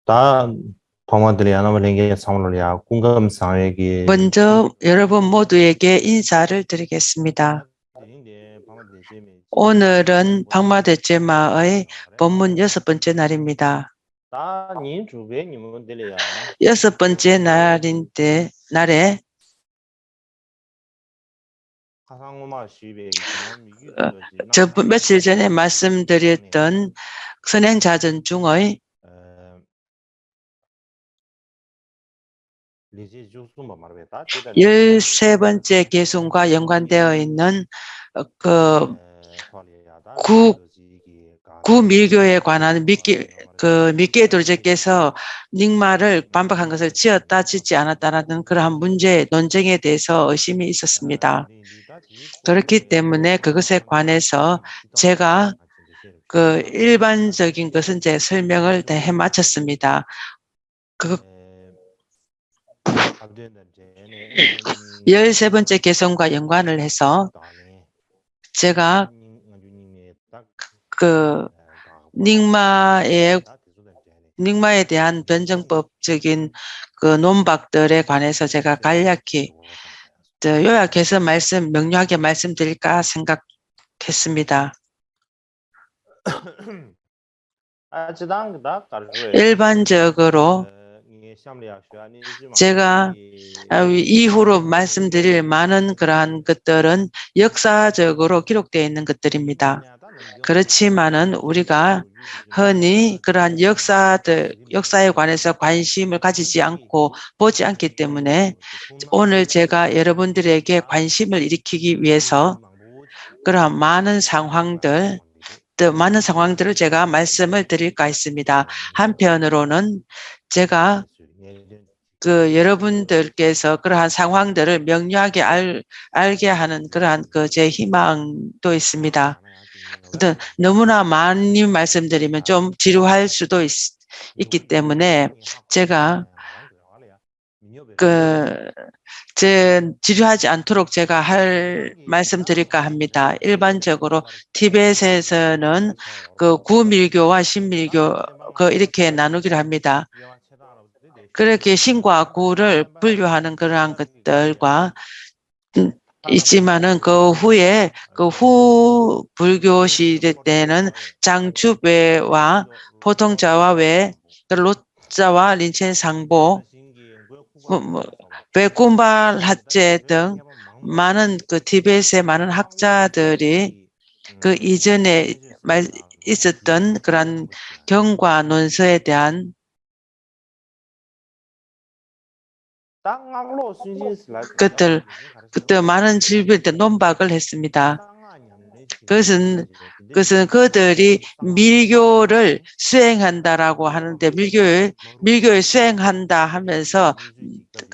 다 동원들이 하나님께 상을 공감 상에게 먼저 여러분 모두에게 인사를 드리겠습니다. 오늘은 방마대제마의 법문 6번째 날입니다. 6번째 날에 며칠 전에 말씀드렸던 선행자전 중의 13번째 개순과 연관되어 있는 구밀교에 관한 미끼의 돌제께서 닉마를 반박한 것을 지었다 짓지 않았다라는 그러한 문제 논쟁에 대해서 의심이 있었습니다. 그렇기 때문에 그것에 관해서 제가 일반적인 것은 제 설명을 다 해 마쳤습니다. 13번째 개성과 연관을 해서 제가 닉마에 대한 변정법적인 논박들에 관해서 제가 간략히 요약해서 명료하게 말씀드릴까 생각했습니다. 일반적으로 제가 이후로 말씀드릴 많은 그러한 것들은 역사적으로 기록되어 있는 것들입니다. 그렇지만은 우리가 흔히 그러한 역사에 관해서 관심을 가지지 않고 보지 않기 때문에 오늘 제가 여러분들에게 관심을 일으키기 위해서 그러한 많은 상황들을 제가 말씀을 드릴까 했습니다. 한편으로는 제가 여러분들께서 그러한 상황들을 명료하게 알게 하는 그러한 제 희망도 있습니다. 너무나 많이 말씀드리면 좀 지루할 수도 있기 때문에 제가 지루하지 않도록 제가 말씀드릴까 합니다. 일반적으로 티벳에서는 구밀교와 신밀교 이렇게 나누기를 합니다. 그렇게 신과 구를 분류하는 그러한 것들과 있지만은 후 불교 시대 때는 장추배와 보통자와 로자와 린첸상보, 베군발하제 등 많은 티벳의 많은 학자들이 이전에 있었던 그런 경과 논서에 대한 그때 많은 질문들 논박을 했습니다. 그것은 그들이 밀교를 수행한다라고 하는데 밀교에 수행한다 하면서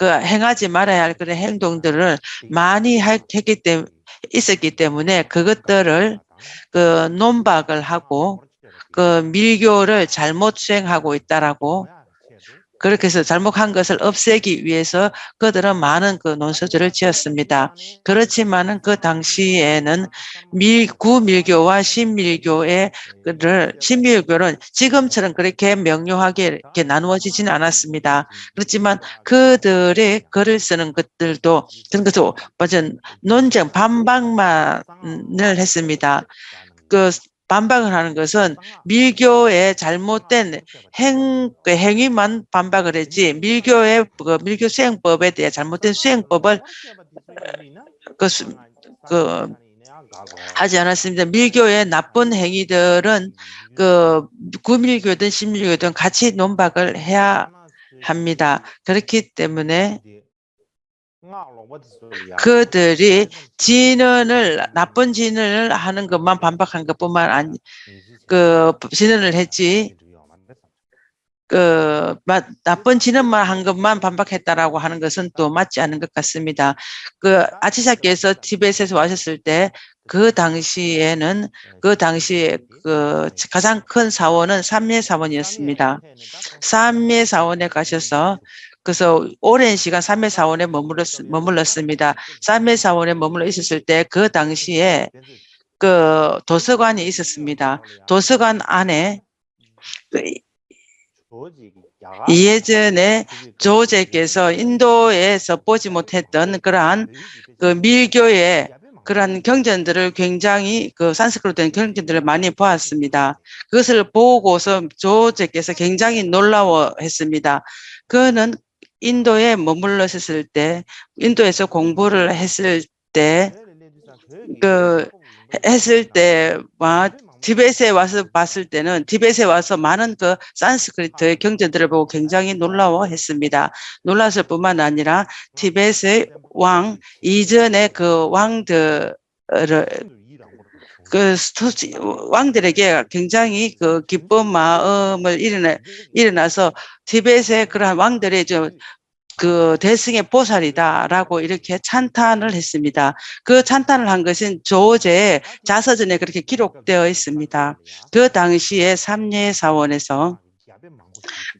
행하지 말아야 할 그런 행동들을 많이 있었기 때문에 그것들을 논박을 하고 밀교를 잘못 수행하고 있다라고 그렇게 해서 잘못한 것을 없애기 위해서 그들은 많은 논서들을 지었습니다. 그렇지만은 그 당시에는 구밀교와 신밀교는 지금처럼 그렇게 명료하게 이렇게 나누어지지는 않았습니다. 그렇지만 그들의 글을 쓰는 것들도 그런 것도 완전 논쟁 반박만을 했습니다. 반박을 하는 것은 밀교의 잘못된 행위만 반박을 했지 밀교 수행법에 대해 잘못된 수행법을 하지 않았습니다. 밀교의 나쁜 행위들은 구밀교든 신밀교든 같이 논박을 해야 합니다. 그렇기 때문에 그들이 나쁜 진언을 하는 것만 반박한 것뿐만 아니 진언을 했지 나쁜 진언만 한 것만 반박했다라고 하는 것은 또 맞지 않은 것 같습니다. 아치샤께서 티벳에서 와셨을 때 그 당시에 가장 큰 사원은 삼례사원이었습니다. 삼례사원에 가셔서 그래서 오랜 시간 삼례사원에 머물렀습니다. 삼례사원에 머물러 있었을 때 그 당시에 도서관이 있었습니다. 도서관 안에 예전에 조제께서 인도에서 보지 못했던 그러한 그 밀교의 그러한 경전들을 굉장히 그 산스크리트된 경전들을 많이 보았습니다. 그것을 보고서 조제께서 굉장히 놀라워했습니다. 그는 인도에 머물러 있었을 때, 인도에서 공부를 했을 때, 티벳에 와서 봤을 때는 티벳에 와서 많은 그 산스크리트의 경전들을 보고 굉장히 놀라워했습니다. 놀랐을 뿐만 아니라 티벳의 왕 이전의 그 왕들을 왕들에게 굉장히 그 기쁜 마음을 일어나서 티벳의 그러한 왕들의 그 대승의 보살이다라고 이렇게 찬탄을 했습니다. 그 찬탄을 한 것은 조제의 자서전에 그렇게 기록되어 있습니다. 그 당시에 삼례사원에서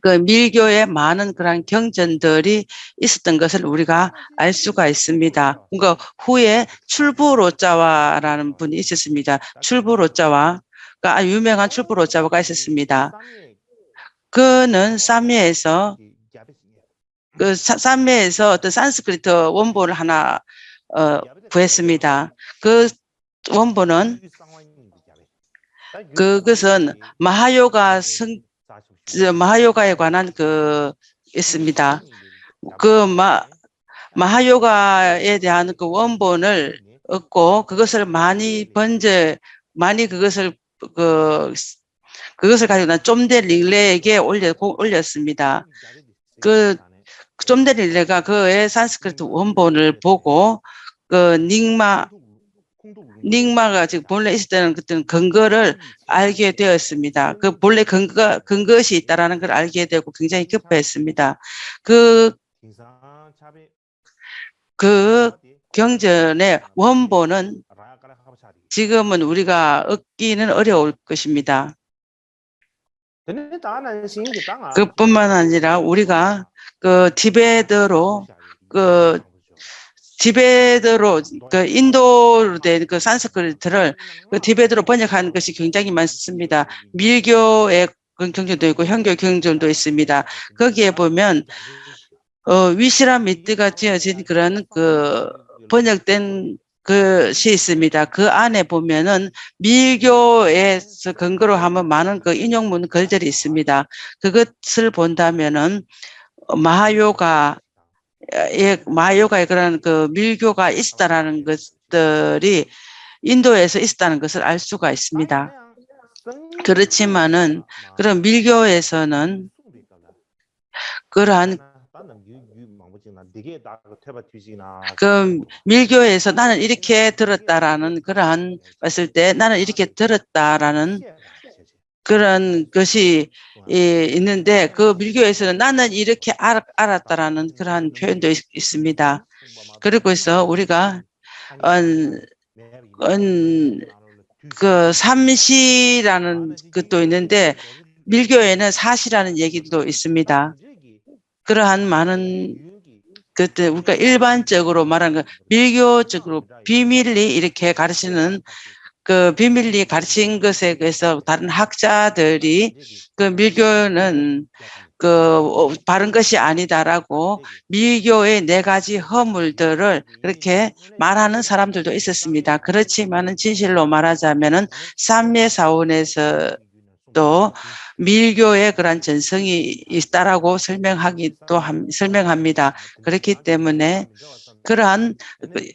그 밀교의 많은 그런 경전들이 있었던 것을 우리가 알 수가 있습니다. 그러니까 후에 출부로자와라는 분이 있었습니다. 출부로자와, 아주 유명한 출부로자와가 있었습니다. 그는 삼례에서 어떤 산스크리트 원본을 하나 구했습니다. 그 원본은 그것은 마하요가에 관한 있습니다. 마하요가에 대한 그 원본을 얻고 그것을 그것을 가지고 난 쫌데 릴레에게 올렸습니다. 그 쫌데 릴레가 그의 산스크리트 원본을 보고 그 닉마가 지금 본래 있었다는 그런 근거를 알게 되었습니다. 그 본래 근거시 있다라는 걸 알게 되고 굉장히 기뻐했습니다. 그 경전의 원본은 지금은 우리가 얻기는 어려울 것입니다. 그뿐만 아니라 우리가 티베트로 인도로 된 그 산스크리트를 티베트로 번역한 것이 굉장히 많습니다. 밀교의 경전도 있고 현교 경전도 있습니다. 거기에 보면 위시라미트가 지어진 그런 번역된 것이 있습니다. 그 안에 보면은 밀교에서 근거로 하면 많은 인용문 글들이 있습니다. 그것을 본다면은 마하요가의 그런 밀교가 있다라는 것들이 인도에서 있다는 것을 알 수가 있습니다. 그렇지만은 그런 밀교에서는 그러한 밀교에서 나는 이렇게 들었다라는 그러한 봤을 때 나는 이렇게 들었다라는 그런 것이 있는데 그 밀교에서는 나는 이렇게 알았다라는 그러한 표현도 있습니다. 그리고 해서 우리가 삼시라는 것도 있는데 밀교에는 사시라는 얘기도 있습니다. 그러한 많은 그때 우리가 일반적으로 말하는 밀교적으로 비밀리 이렇게 가르치는 비밀리 가르친 것에 대해서 다른 학자들이 밀교는 바른 것이 아니다라고 밀교의 4가지 허물들을 그렇게 말하는 사람들도 있었습니다. 그렇지만은 진실로 말하자면은 삼례사원에서도 밀교의 그런 전성이 있다라고 설명합니다. 그렇기 때문에 그러한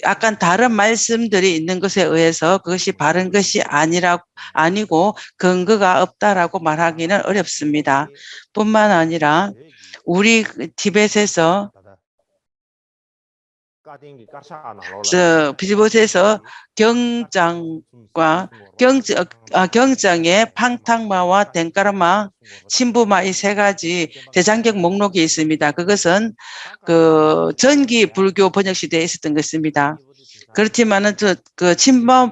약간 다른 말씀들이 있는 것에 의해서 그것이 바른 것이 아니고 근거가 없다라고 말하기는 어렵습니다. 뿐만 아니라 우리 티벳에서 경장에 팡탕마와 덴까르마, 친부마 이 3가지 대장경 목록이 있습니다. 그것은 전기 불교 번역 시대에 있었던 것입니다. 그렇지만은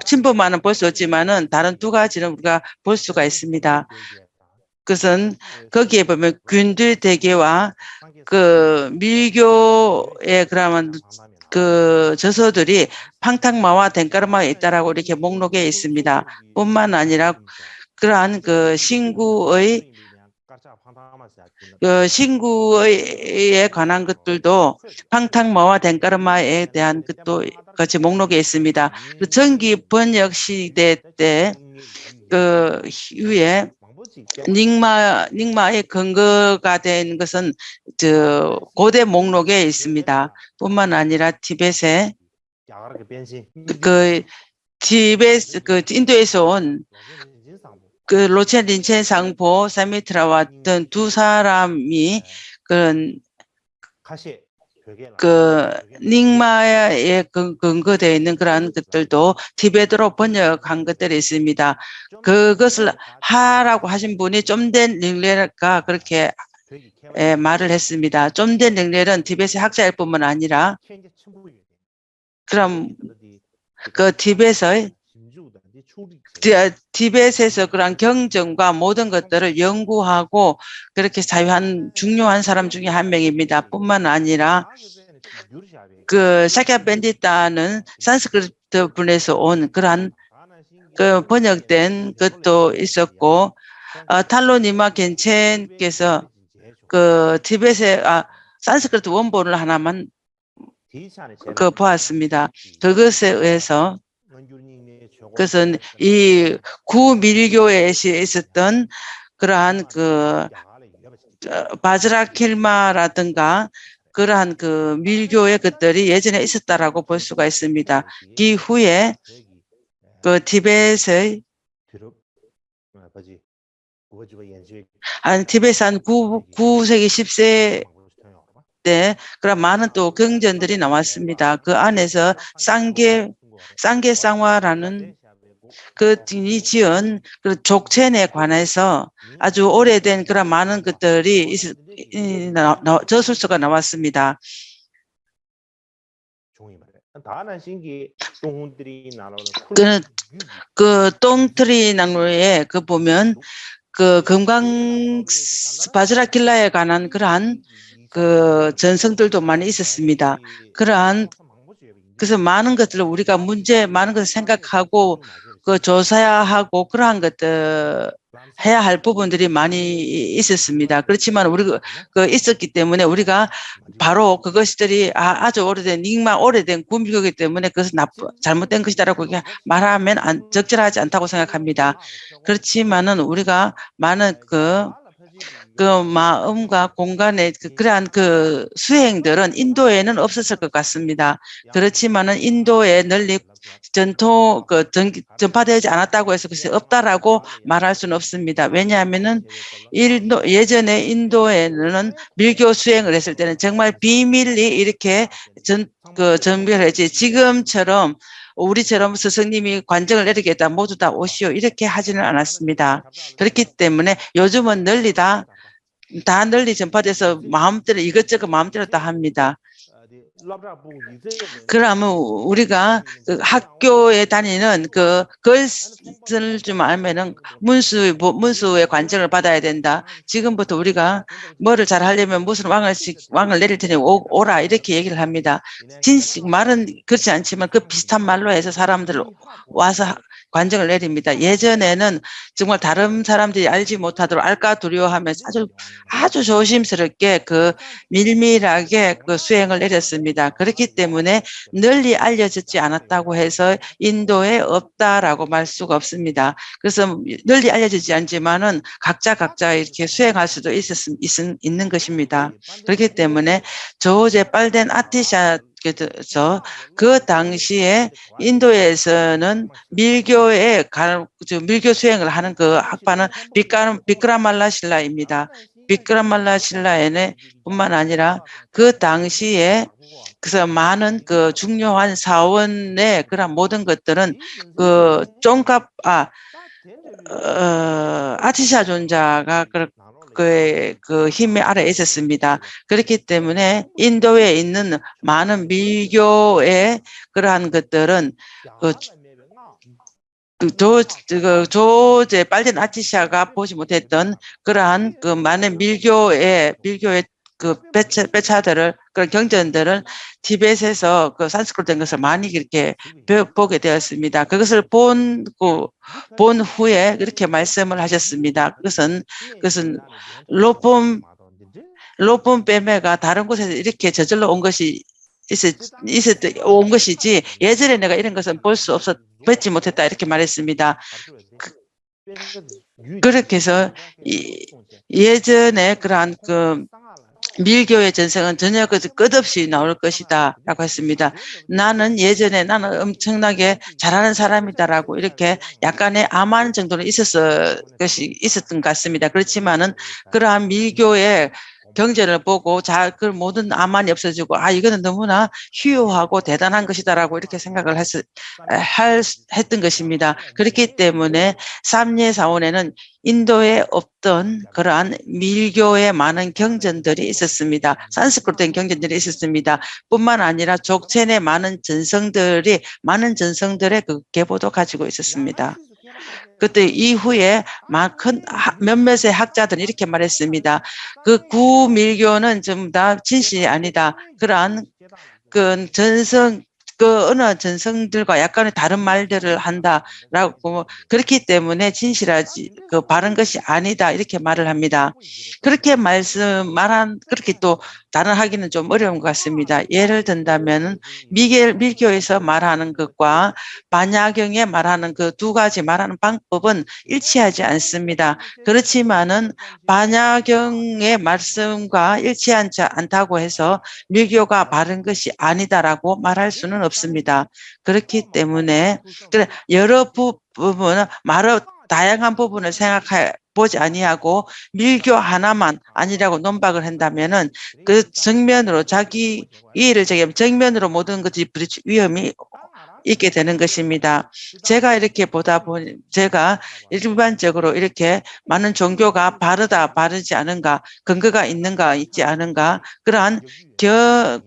친부마는 볼 수 없지만은 다른 2가지는 우리가 볼 수가 있습니다. 그것은 거기에 보면 균들 대계와 밀교의 그러한 저서들이 팡탕마와 덴까르마에 있다라고 이렇게 목록에 있습니다. 뿐만 아니라 그러한 신구의 신구에 관한 것들도 팡탕마와 덴까르마에 대한 것도 같이 목록에 있습니다. 그 전기 번역 시대 때 그 이후에 닉마의 근거가 된 것은 저 고대 목록에 있습니다. 뿐만 아니라 티벳에 그 인도에서 온 그 로첸 린첸 상포 사미트라와 같은 두 사람이 그런 그 닉마에 근거되어 있는 그러한 것들도 티베트로 번역한 것들이 있습니다. 그것을 하라고 하신 분이 좀된 링레가 그렇게 말을 했습니다. 좀된 링렐은 티베트의 학자일 뿐만 아니라 그럼 그 티벳에서 그런 경전과 모든 것들을 연구하고 그렇게 사유한 중요한 사람 중에 한 명입니다. 뿐만 아니라 그 샤캬 벤디타는 산스크리트 분에서 온 그러한 그 번역된 것도 있었고 탈로니마 겐첸께서 그 티벳의 산스크리트 원본을 하나만 그 보았습니다. 그것에 의해서 그것은 이 구밀교에 있었던 그러한 그 바즈라킬마라든가 그러한 그 밀교의 것들이 예전에 있었다라고 볼 수가 있습니다. 이후에 그 티벳의 티벳 한 9세기 10세 때 그런 많은 또 경전들이 나왔습니다. 그 안에서 쌍계쌍화라는 그이 지은 그 족첸에 관해서 아주 오래된 그런 많은 것들이 저술서가 나왔습니다. 그 똥트리 나무에 그 보면 그 금강 바즈라킬라에 관한 그러한 그 전성들도 많이 있었습니다. 그래서 많은 것들을 우리가 많은 것을 생각하고 그 조사하고 그러한 것들 해야 할 부분들이 많이 있었습니다. 그렇지만 우리가 그 있었기 때문에 우리가 바로 그것들이 아주 오래된 구밀교이기 때문에 그것은 잘못된 것이다라고 말하면 적절하지 않다고 생각합니다. 그렇지만은 우리가 많은 그 마음과 공간의 그러한 그 수행들은 인도에는 없었을 것 같습니다. 그렇지만은 인도에 널리 전파되지 않았다고 해서 그것이 없다라고 말할 수는 없습니다. 왜냐하면은 예전에 인도에는 밀교 수행을 했을 때는 정말 비밀리 이렇게 전별했지 지금처럼 우리처럼 스승님이 관정을 내리겠다 모두 다 오시오 이렇게 하지는 않았습니다. 그렇기 때문에 요즘은 다 널리 전파돼서 마음대로 이것저것 마음대로 다 합니다. 그러면 우리가 그 학교에 다니는 그것을 좀 알면은 문수의 관정을 받아야 된다. 지금부터 우리가 뭐를 잘 하려면 무슨 왕을 내릴 테니 오라 이렇게 얘기를 합니다. 진식 말은 그렇지 않지만 그 비슷한 말로 해서 사람들 와서 관정을 내립니다. 예전에는 정말 다른 사람들이 알지 못하도록 알까 두려워하면서 아주 조심스럽게 그 밀밀하게 그 수행을 내렸습니다. 그렇기 때문에 널리 알려졌지 않았다고 해서 인도에 없다라고 말 수가 없습니다. 그래서 널리 알려지지 않지만은 각자 이렇게 수행할 수도 있는 것입니다. 그렇기 때문에 조제 빨덴 아티샤 그 당시에 인도에서는 밀교 수행을 하는 그 학파는 비크라말라 신라입니다. 비크라말라 신라에는 뿐만 아니라 그 당시에 그래서 많은 그 중요한 사원의 그런 모든 것들은 그 아티샤 존자가 그 힘에 아래 있었습니다. 그렇기 때문에 인도에 있는 많은 밀교의 그러한 것들은 조제 빨덴 아티샤가 보지 못했던 그러한 그 많은 밀교의 그 배차들을 그런 경전들을 티벳에서 그 산스크리트 된 것을 많이 이렇게 보게 되었습니다. 그것을 본 후에 그렇게 말씀을 하셨습니다. 그것은 로폰 빼매가 다른 곳에서 이렇게 저절로 온 것이 온 것이지 예전에 내가 이런 것은 뵙지 못했다 이렇게 말했습니다. 그렇게 해서 예전에 그러한 그 밀교의 전생은 전혀 끝없이 나올 것이다 라고 했습니다. 나는 엄청나게 잘하는 사람이다라고 이렇게 약간의 암한 정도는 있었던 것 같습니다. 그렇지만은 그러한 밀교의 경전을 보고 그 모든 암만이 없어지고 이거는 너무나 휴요하고 대단한 것이다라고 이렇게 생각을 했던 것입니다. 그렇기 때문에 삼예사원에는 인도에 없던 그러한 밀교의 많은 경전들이 있었습니다. 산스크리트된 경전들이 있었습니다. 뿐만 아니라 족첸의 많은 전성들의 그 계보도 가지고 있었습니다. 그때 이후에 몇몇의 학자들은 이렇게 말했습니다. 그 구밀교는 전부 다 진실이 아니다. 그러한 어느 전성들과 약간의 다른 말들을 한다라고 그렇기 때문에 진실하지 바른 것이 아니다 이렇게 말을 합니다. 그렇게 그렇게 또 단언하기는 좀 어려운 것 같습니다. 예를 든다면 밀교에서 말하는 것과 반야경에 말하는 그 두 가지 말하는 방법은 일치하지 않습니다. 그렇지만은 반야경의 말씀과 일치하지 않다고 해서 밀교가 바른 것이 아니다라고 말할 수는 없습니다. 그렇기 때문에 여러 부분은 다양한 부분을 보지 아니하고 밀교 하나만 아니라고 논박을 한다면은 그 정면으로 자기 이해를 정면으로 모든 것이 부딪힐 위험이 있게 되는 것입니다. 제가 이렇게 보다 보니 제가 일반적으로 이렇게 많은 종교가 바르지 않은가, 근거가 있는가, 있지 않은가, 그러한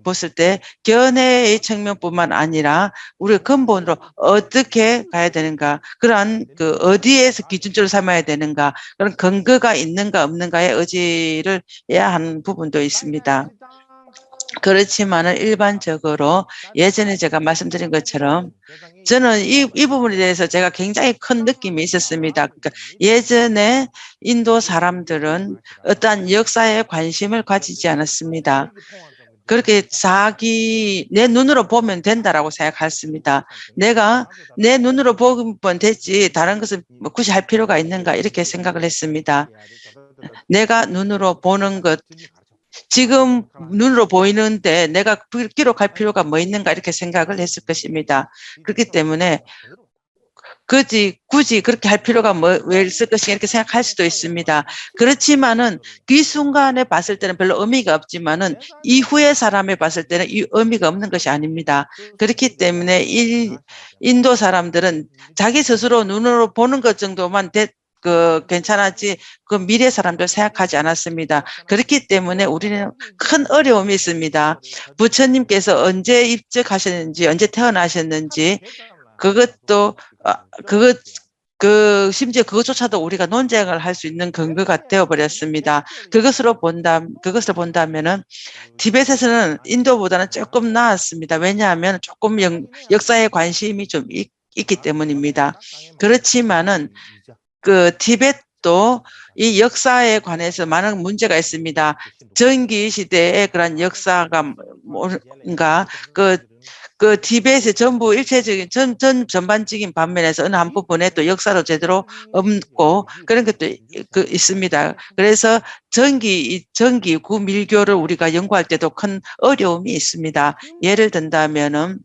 봤을 때 견해의 측면뿐만 아니라 우리 근본으로 어떻게 가야 되는가, 그러한 어디에서 기준점을 삼아야 되는가, 그런 근거가 있는가 없는가의 의지를 해야 하는 부분도 있습니다. 그렇지만은 일반적으로 예전에 제가 말씀드린 것처럼 저는 이 부분에 대해서 제가 굉장히 큰 느낌이 있었습니다. 그러니까 예전에 인도 사람들은 어떠한 역사에 관심을 가지지 않았습니다. 그렇게 내 눈으로 보면 된다라고 생각했습니다. 내가 내 눈으로 보면 됐지 다른 것을 굳이 할 필요가 있는가 이렇게 생각을 했습니다. 내가 눈으로 보는 것 지금 눈으로 보이는데 내가 기록할 필요가 뭐 있는가 이렇게 생각을 했을 것입니다. 그렇기 때문에 굳이 그렇게 할 필요가 왜 있을 것인가 이렇게 생각할 수도 있습니다. 그렇지만은 그 순간에 봤을 때는 별로 의미가 없지만은 이후의 사람에 봤을 때는 이 의미가 없는 것이 아닙니다. 그렇기 때문에 인도 사람들은 자기 스스로 눈으로 보는 것 정도만 괜찮았지 미래 사람들 생각하지 않았습니다. 그렇기 때문에 우리는 큰 어려움이 있습니다. 부처님께서 언제 입적하셨는지 언제 태어나셨는지 심지어 그것조차도 우리가 논쟁을 할 수 있는 근거가 되어버렸습니다. 그것을 본다면은 티벳에서는 인도보다는 조금 나았습니다. 왜냐하면 조금 역사에 관심이 좀 있기 때문입니다. 그렇지만은 티벳도 이 역사에 관해서 많은 문제가 있습니다. 전기 시대의 그런 역사가 뭔가 티벳의 전부 일체적인 전반적인 반면에서 어느 한 부분에 또 역사도 제대로 없고 그런 것도 있습니다. 그래서 전기 구밀교를 우리가 연구할 때도 큰 어려움이 있습니다. 예를 든다면은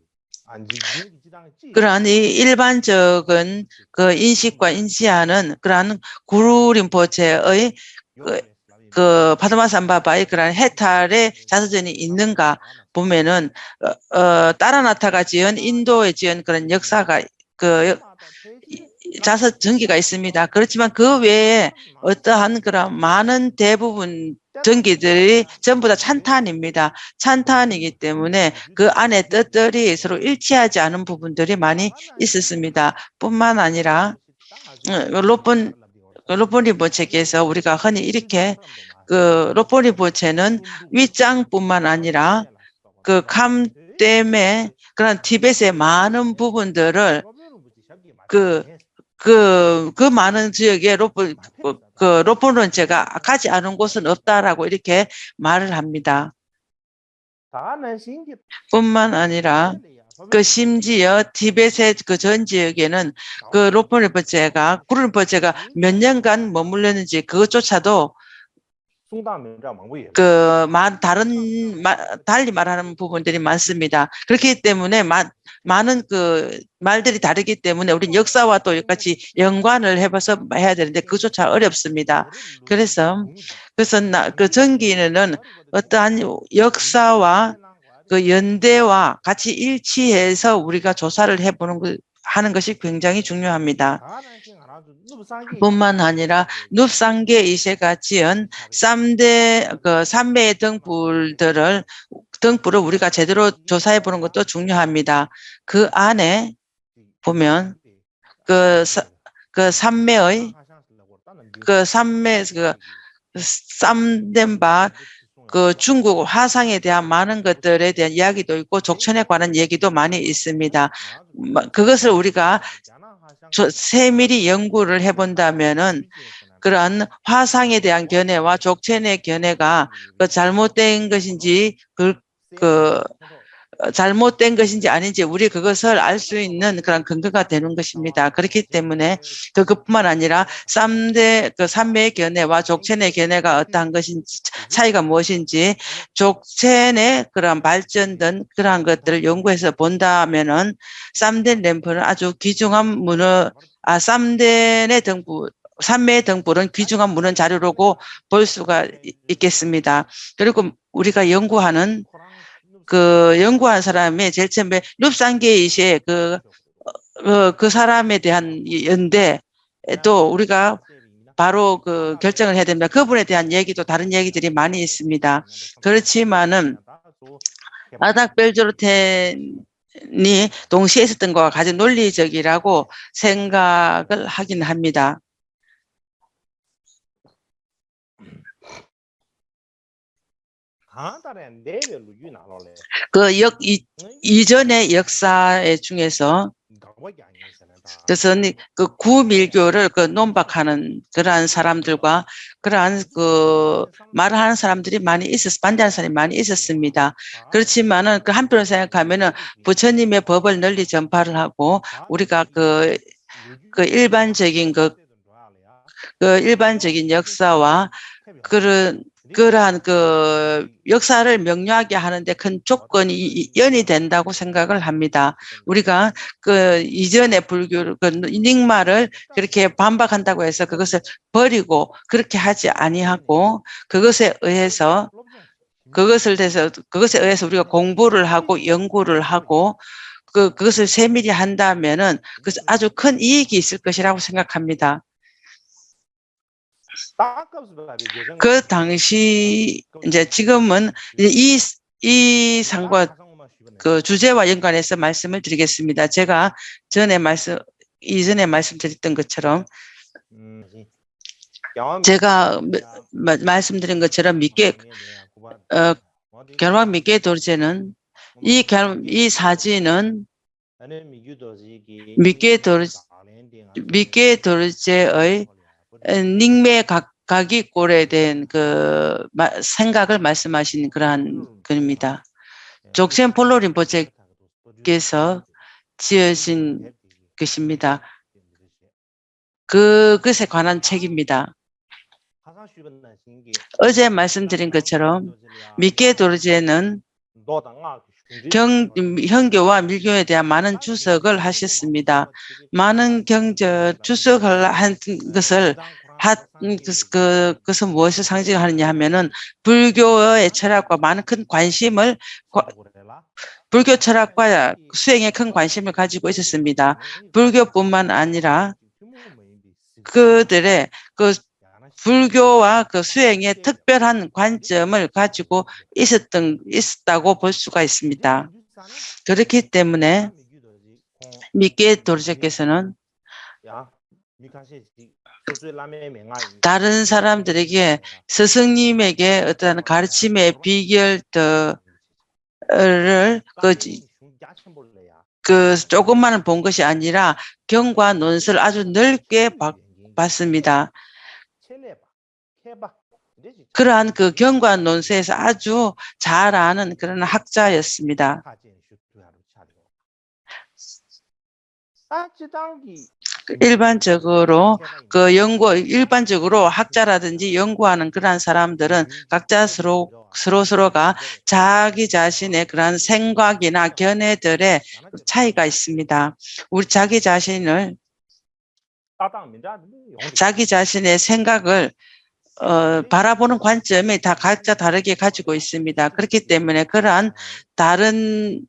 그러한 일반적인 인식과 인지하는 그러한 구루 림포체의 파드마삼바바의 그런 해탈의 자서전이 있는가 보면은 따라나타가 지은 인도에 지은 그런 역사가 전기가 있습니다. 그렇지만 그 외에 어떠한 그런 많은 대부분 전기들이 전부 다 찬탄입니다. 찬탄이기 때문에 그 안에 뜻들이 서로 일치하지 않은 부분들이 많이 있었습니다. 뿐만 아니라 로포니보체께서 우리가 흔히 이렇게 로포니보체는 윗장뿐만 아니라 감 때문에 그런 티벳의 많은 부분들을 그 많은 지역에 로포론체가 가지 않은 곳은 없다라고 이렇게 말을 합니다. 뿐만 아니라 심지어 티벳의 전 지역에는 로포린포체가 구른포체가 몇 년간 머물렀는지 그것조차도 달리 말하는 부분들이 많습니다. 그렇기 때문에 많은 말들이 다르기 때문에 우리는 역사와 또 같이 연관을 해봐서 해야 되는데 그조차 어렵습니다. 그래서 전기는 어떠한 역사와 연대와 같이 일치해서 우리가 조사를 하는 것이 굉장히 중요합니다. 뿐만 아니라 눕상계 이세가 지은 3매의 등불을 우리가 제대로 조사해 보는 것도 중요합니다. 그 안에 보면 쌈덴바 중국 화상에 대한 많은 것들에 대한 이야기도 있고 족천에 관한 얘기도 많이 있습니다. 그것을 우리가 세밀히 연구를 해본다면은 그런 화상에 대한 견해와 족천의 견해가 잘못된 것인지 잘못된 것인지 아닌지 우리 그것을 알 수 있는 그런 근거가 되는 것입니다. 그렇기 때문에 그것뿐만 아니라 삼매의 견해와 족천의 견해가 어떠한 것인지 차이가 무엇인지 족천의 그런 발전된 그러한 것들을 연구해서 본다면은 쌈된 램프는 아주 귀중한 삼매의 등불은 귀중한 문헌 자료라고 볼 수가 있겠습니다. 그리고 우리가 연구한 사람의 제일 처음에 룹상게이시의 그 사람에 대한 연대 또 우리가 바로 결정을 해야 됩니다. 그분에 대한 얘기도 다른 얘기들이 많이 있습니다. 그렇지만은 아닥벨조르텐이 동시에 있었던 것과 가장 논리적이라고 생각을 하긴 합니다. 이전의 역사 중에서 그래서 구밀교를 논박하는 그러한 사람들과 그러한 말을 하는 사람들이 반대하는 사람이 많이 있었습니다. 그렇지만은 한편으로 생각하면은 부처님의 법을 널리 전파를 하고 우리가 일반적인 역사와 그러한 역사를 명료하게 하는데 큰 조건이 연이 된다고 생각을 합니다. 우리가 이전의 불교 닉마를 그렇게 반박한다고 해서 그것을 버리고 그렇게 하지 아니하고 그것에 의해서 우리가 공부를 하고 연구를 하고 그것을 세밀히 한다면은 아주 큰 이익이 있을 것이라고 생각합니다. 그 당시 지금은 이 상과 주제와 연관해서 말씀을 드리겠습니다. 제가 이전에 말씀드렸던 것처럼 제가 말씀드린 것처럼 결막 미개 도르제는 이 사진은 미개 도르제의 닉메 각각이 꼴에 대한 생각을 말씀하신 그러한 글입니다. 족첸 폴로 린포체께서 지어진 것입니다. 그것에 관한 책입니다. 어제 말씀드린 것처럼 미케 도르제는 현교와 밀교에 대한 많은 주석을 하셨습니다. 많은 주석을 한 것을 그것은 무엇을 상징하느냐 하면은 불교의 철학과 큰 관심을 불교 철학과 수행에 큰 관심을 가지고 있었습니다. 불교뿐만 아니라 그들의 불교와 수행에 특별한 관점을 가지고 있었다고 볼 수가 있습니다. 그렇기 때문에 미케 도르제께서는 다른 사람들에게 스승님에게 어떤 가르침의 비결들을 그 조금만 본 것이 아니라 경과 논설을 아주 넓게 봤습니다. 그러한 그 경과 논설에서 아주 잘 아는 그런 학자였습니다. 일반적으로 일반적으로 학자라든지 연구하는 그러한 사람들은 각자 서로가 자기 자신의 그런 생각이나 견해들의 차이가 있습니다. 우리 자기 자신의 생각을 바라보는 관점이 다 각자 다르게 가지고 있습니다. 그렇기 때문에 그러한 다른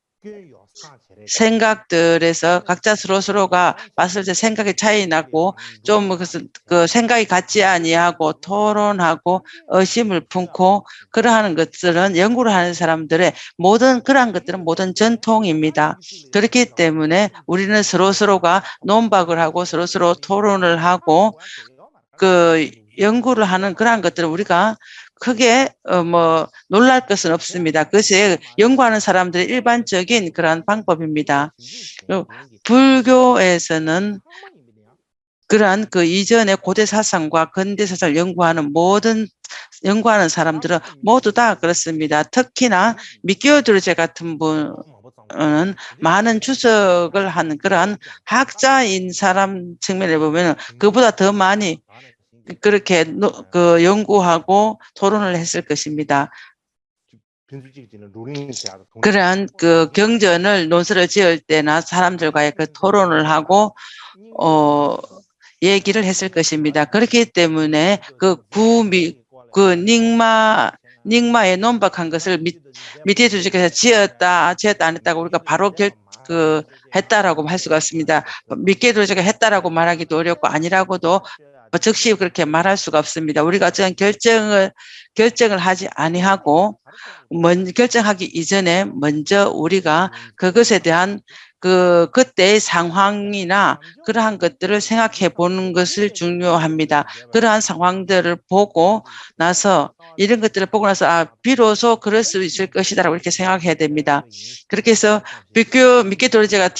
생각들에서 각자 서로가 봤을 때 생각의 차이 나고 좀 그 생각이 같지 아니하고 토론하고 의심을 품고 그러한 것들은 연구를 하는 사람들의 그러한 것들은 모든 전통입니다. 그렇기 때문에 우리는 서로가 논박을 하고 서로 토론을 하고 그 연구를 하는 그러한 것들은 우리가 크게 놀랄 것은 없습니다. 그것이 연구하는 사람들의 일반적인 그런 방법입니다. 불교에서는 그러한 그 이전의 고대 사상과 근대 사상을 연구하는 사람들은 모두 다 그렇습니다. 특히나 미키오 도르제 같은 분은 많은 주석을 하는 그러한 학자인 사람 측면에 보면 그보다 더 많이 그렇게 연구하고 토론을 했을 것입니다. 그러한 그 논설을 지을 때나 사람들과의 그 토론을 하고 얘기를 했을 것입니다. 그렇기 때문에 닉마에 논박한 것을 밑에 주식에서 지었다 안 했다고 우리가 바로 했다라고 할 수가 없습니다. 믿게 도저가 했다라고 말하기도 어렵고 아니라고도 즉시 그렇게 말할 수가 없습니다. 우리가 어떤 결정을 하지 아니하고 결정하기 이전에 먼저 우리가 그것에 대한 그때의 상황이나 그러한 것들을 생각해 보는 것을 중요합니다. 그러한 상황들을 보고 나서 이런 것들을 보고 나서 비로소 그럴 수 있을 것이다라고 이렇게 생각해야 됩니다. 그렇게 해서 믿게 도르제가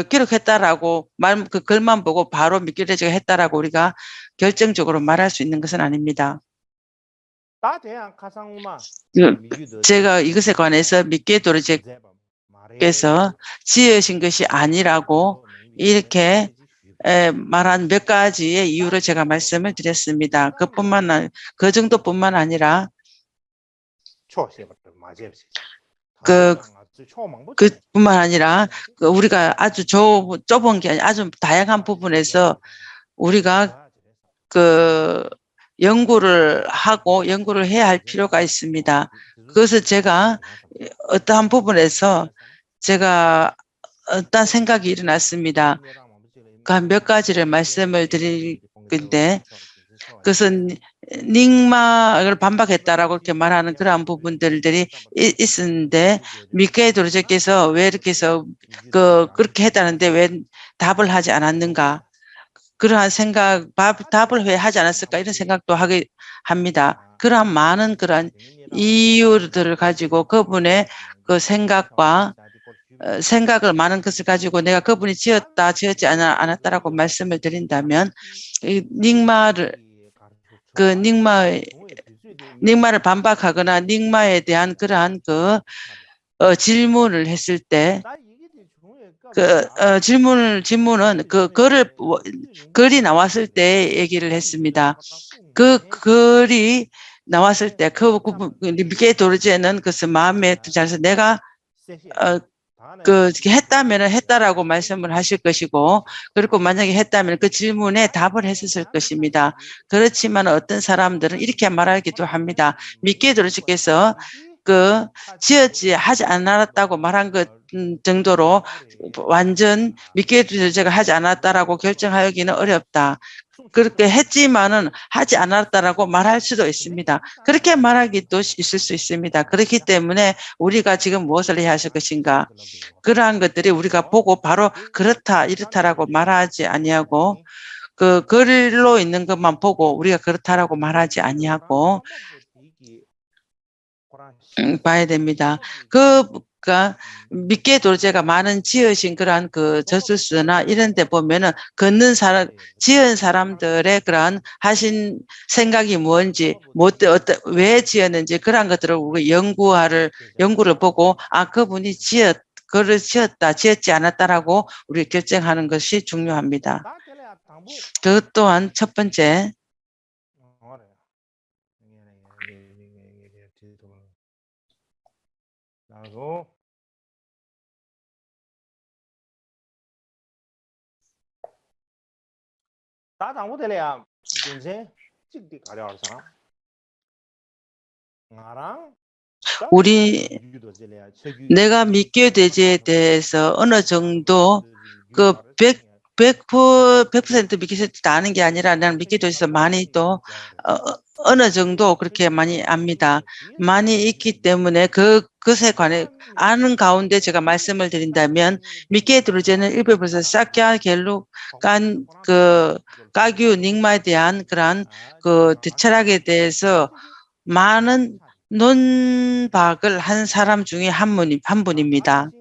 기록했다라고 그 글만 보고 바로 믿게 도르제가 했다라고 우리가 결정적으로 말할 수 있는 것은 아닙니다. 제가 이것에 관해서 믿게 도르제께서 지으신 것이 아니라고 이렇게 말한 몇 가지의 이유를 제가 말씀을 드렸습니다. 그 정도뿐만 아니라 그뿐만 아니라 우리가 아주 좁은 게 아니라 아주 다양한 부분에서 우리가 연구를 해야 할 필요가 있습니다. 그것을 제가 어떠한 부분에서 제가 어떤 생각이 일어났습니다. 그 몇 가지를 말씀을 드릴 건데 그것은 닉마를 반박했다라고 이렇게 말하는 그러한 부분들이 있었는데 미케 도르제께서 왜 이렇게 해서 그렇게 했다는데 왜 답을 하지 않았는가? 그러한 답을 왜 하지 않았을까? 이런 생각도 하게 합니다. 그러한 많은 그러한 이유들을 가지고 그분의 그 생각을 많은 것을 가지고 내가 그분이 지었지 않았다라고 말씀을 드린다면 닉마를 반박하거나 닉마에 대한 그러한 질문을 했을 때 질문은 글이 나왔을 때 얘기를 했습니다. 글이 나왔을 때 미케 도르제는 그것을 마음에 들어서 내가 했다면 했다라고 말씀을 하실 것이고 그리고 만약에 했다면 그 질문에 답을 했었을 것입니다. 그렇지만 어떤 사람들은 이렇게 말하기도 합니다. 미케 도르제께서 지었지 하지 않았다고 말한 것 정도로 완전 미케 도르제가 하지 않았다라고 결정하기는 어렵다. 그렇게 했지만은 하지 않았다라고 말할 수도 있습니다. 그렇게 말하기도 있을 수 있습니다. 그렇기 때문에 우리가 지금 무엇을 해야 할 것인가? 그러한 것들이 우리가 보고 바로 그렇다, 이렇다라고 말하지 아니하고 그 글로 있는 것만 보고 우리가 그렇다라고 말하지 아니하고 봐야 됩니다. 그러니까 믿게 돌제가 많은 지으신 그러한 그 저술서나 이런 데 보면은 걷는 사람, 지은 사람들의 그러한 하신 생각이 뭔지, 왜 지었는지 그러한 것들을 우리 연구를 보고 아, 그분이 그를 지었다, 지었지 않았다라고 우리 결정하는 것이 중요합니다. 그 또한 첫 번째, 내가 믿게 되지에 대해서 어느 정도 그 100% 믿게 아는 게 아니라 나는 믿게 돼서 많이 또 어느 정도 그렇게 많이 압니다. 많이 있기 때문에 그것에 관해 아는 가운데 제가 말씀을 드린다면 믿게 들어지는 일부에서 사캬 겔룩간 가규 닉마에 대한 그러한 그 철학에 대해서 많은 논박을 한 사람 중에 한 분입니다.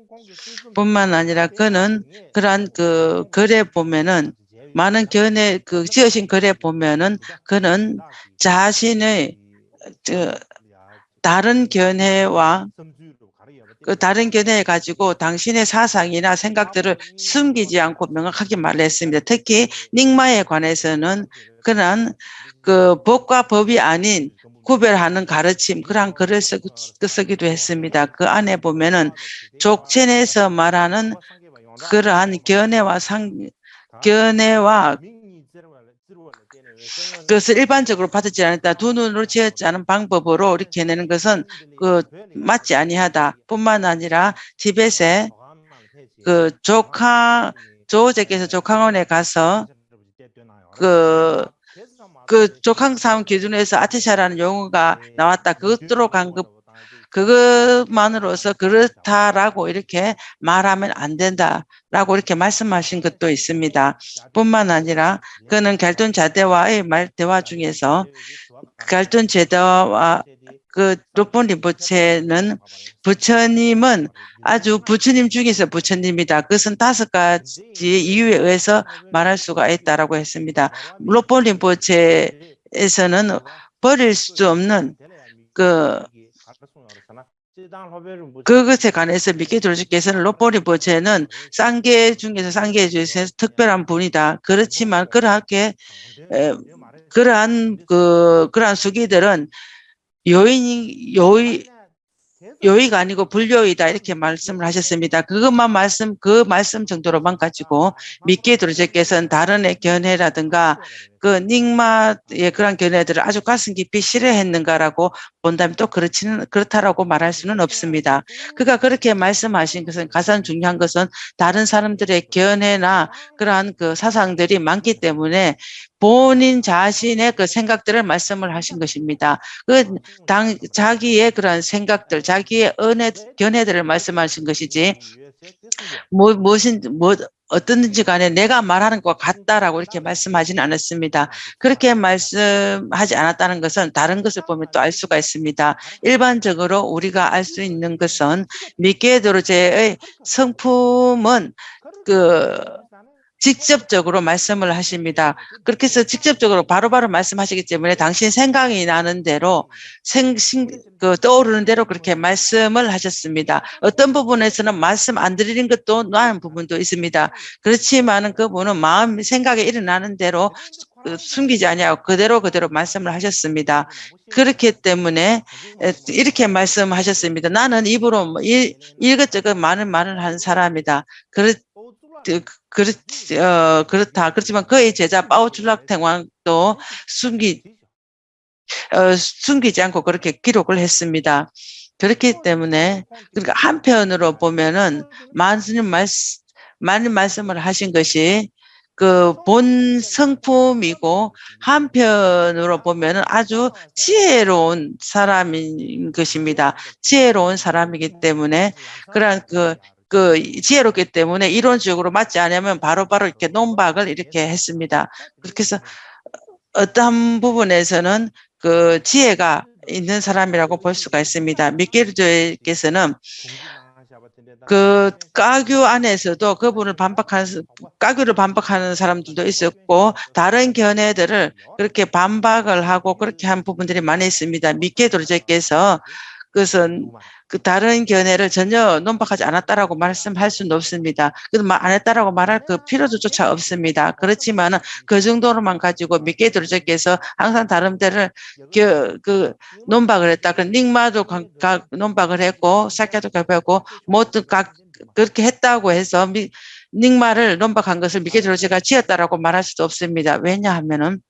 뿐만 아니라 그는 그러한 그 글에 보면은 많은 지으신 글에 보면은 그는 자신의 다른 견해와 그 다른 견해 가지고 당신의 사상이나 생각들을 숨기지 않고 명확하게 말했습니다. 특히 닉마에 관해서는 그런 그 법과 법이 아닌 구별하는 가르침 그러한 글을 쓰기도 했습니다. 그 안에 보면은 족첸에서 말하는 그러한 견해와 그것을 일반적으로 받지 않았다. 두 눈으로 지었지 않은 방법으로 이렇게 내는 것은 맞지 아니하다. 뿐만 아니라 티벳의 조호제께서 족항원에 가서 족항사원 기준에서 아티샤라는 용어가 나왔다. 그것만으로서 그렇다라고 이렇게 말하면 안 된다라고 이렇게 말씀하신 것도 있습니다. 뿐만 아니라 그는 갈돈 자대와의 대화 중에서 갈돈 제다와 로폰 림포체는 부처님은 아주 부처님 중에서 부처님이다. 그것은 5가지 이유에 의해서 말할 수가 있다라고 했습니다. 로폰 림포체에서는 버릴 수 없는 그것에 관해서 믿게 돌주께서는 로폰 림포체는 쌍계 중에서 쌍계 중에서 특별한 분이다. 그렇지만 그러한 수기들은 요의가 아니고 불요이다 이렇게 말씀을 하셨습니다. 그 말씀 정도로만 가지고 믿게 들어주께서는 다른 견해라든가 그 닉마의 그런 견해들을 아주 가슴 깊이 싫어했는가라고 본다면 또 그렇다라고 말할 수는 없습니다. 그가 그렇게 말씀하신 것은 가장 중요한 것은 다른 사람들의 견해나 그러한 그 사상들이 많기 때문에 본인 자신의 그 생각들을 말씀을 하신 것입니다. 자기의 그런 생각들, 자기의 견해들을 말씀하신 것이지, 어떤지 간에 내가 말하는 것과 같다라고 이렇게 말씀하지는 않았습니다. 그렇게 말씀하지 않았다는 것은 다른 것을 보면 또 알 수가 있습니다. 일반적으로 우리가 알 수 있는 것은 미케도르제의 성품은 직접적으로 말씀을 하십니다. 그렇게 해서 직접적으로 바로바로 말씀하시기 때문에 당신 생각이 나는 대로 떠오르는 대로 그렇게 말씀을 하셨습니다. 어떤 부분에서는 말씀 안 드리는 것도 나은 부분도 있습니다. 그렇지만은 그분은 생각이 일어나는 대로 숨기지 아니하고 그대로 말씀을 하셨습니다. 그렇기 때문에 이렇게 말씀하셨습니다. 나는 입으로 이것저것 많은 말을 하는 사람이다. 그렇다. 그렇지만 그의 제자 빠오출락탱왕도 숨기지 않고 그렇게 기록을 했습니다. 그렇기 때문에 그러니까 한편으로 보면은 많은 말씀을 하신 것이 그 본 성품이고 한편으로 보면은 아주 지혜로운 사람인 것입니다. 지혜로운 사람이기 때문에 그런 그 지혜롭기 때문에 이론적으로 맞지 않으면 바로바로 이렇게 논박을 이렇게 했습니다. 그렇게 해서 어떠한 부분에서는 그 지혜가 있는 사람이라고 볼 수가 있습니다. 미케르조께서는 그 까규 안에서도 그분을 까규를 반박하는 사람들도 있었고 다른 견해들을 그렇게 반박을 하고 그렇게 한 부분들이 많이 있습니다. 미케르조께서 그것은 그 다른 견해를 전혀 논박하지 않았다라고 말씀할 수는 없습니다. 그래서 안 했다라고 말할 그 필요조차 없습니다. 그렇지만은 그 정도로만 가지고 미케르조께서 항상 다른 데를 그 논박을 했다. 그 닉마도 논박을 했고 사케도 발표했고 모두 그렇게 했다고 해서 닉마를 논박한 것을 미케르조가 지었다라고 말할 수도 없습니다. 왜냐하면은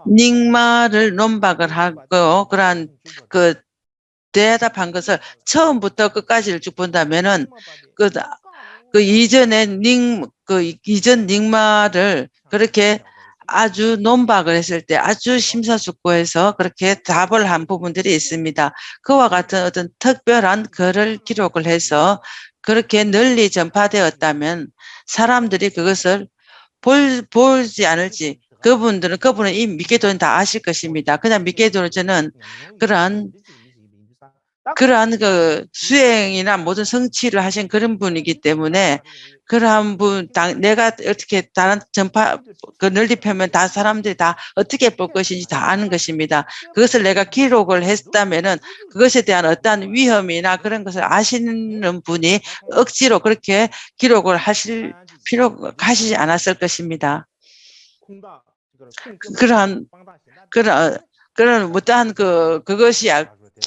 닉마를 논박을 하고 그러한 그 대답한 것을 처음부터 끝까지를 쭉 본다면은 그 이전에 이전 닉마를 그렇게 아주 논박을 했을 때 아주 심사숙고해서 그렇게 답을 한 부분들이 있습니다. 그와 같은 어떤 특별한 글을 기록을 해서 그렇게 널리 전파되었다면 사람들이 그것을 보지 않을지 그분은 이미 미케도는 다 아실 것입니다. 그냥 미케도는 그러한 그 수행이나 모든 성취를 하신 그런 분이기 때문에 그러한 분, 내가 어떻게 다른 그 널리 펴면 다 사람들이 다 어떻게 볼 것인지 다 아는 것입니다. 그것을 내가 기록을 했다면은 그것에 대한 어떠한 위험이나 그런 것을 아시는 분이 억지로 그렇게 기록을 하시지 않았을 것입니다. 그런 못한 그것이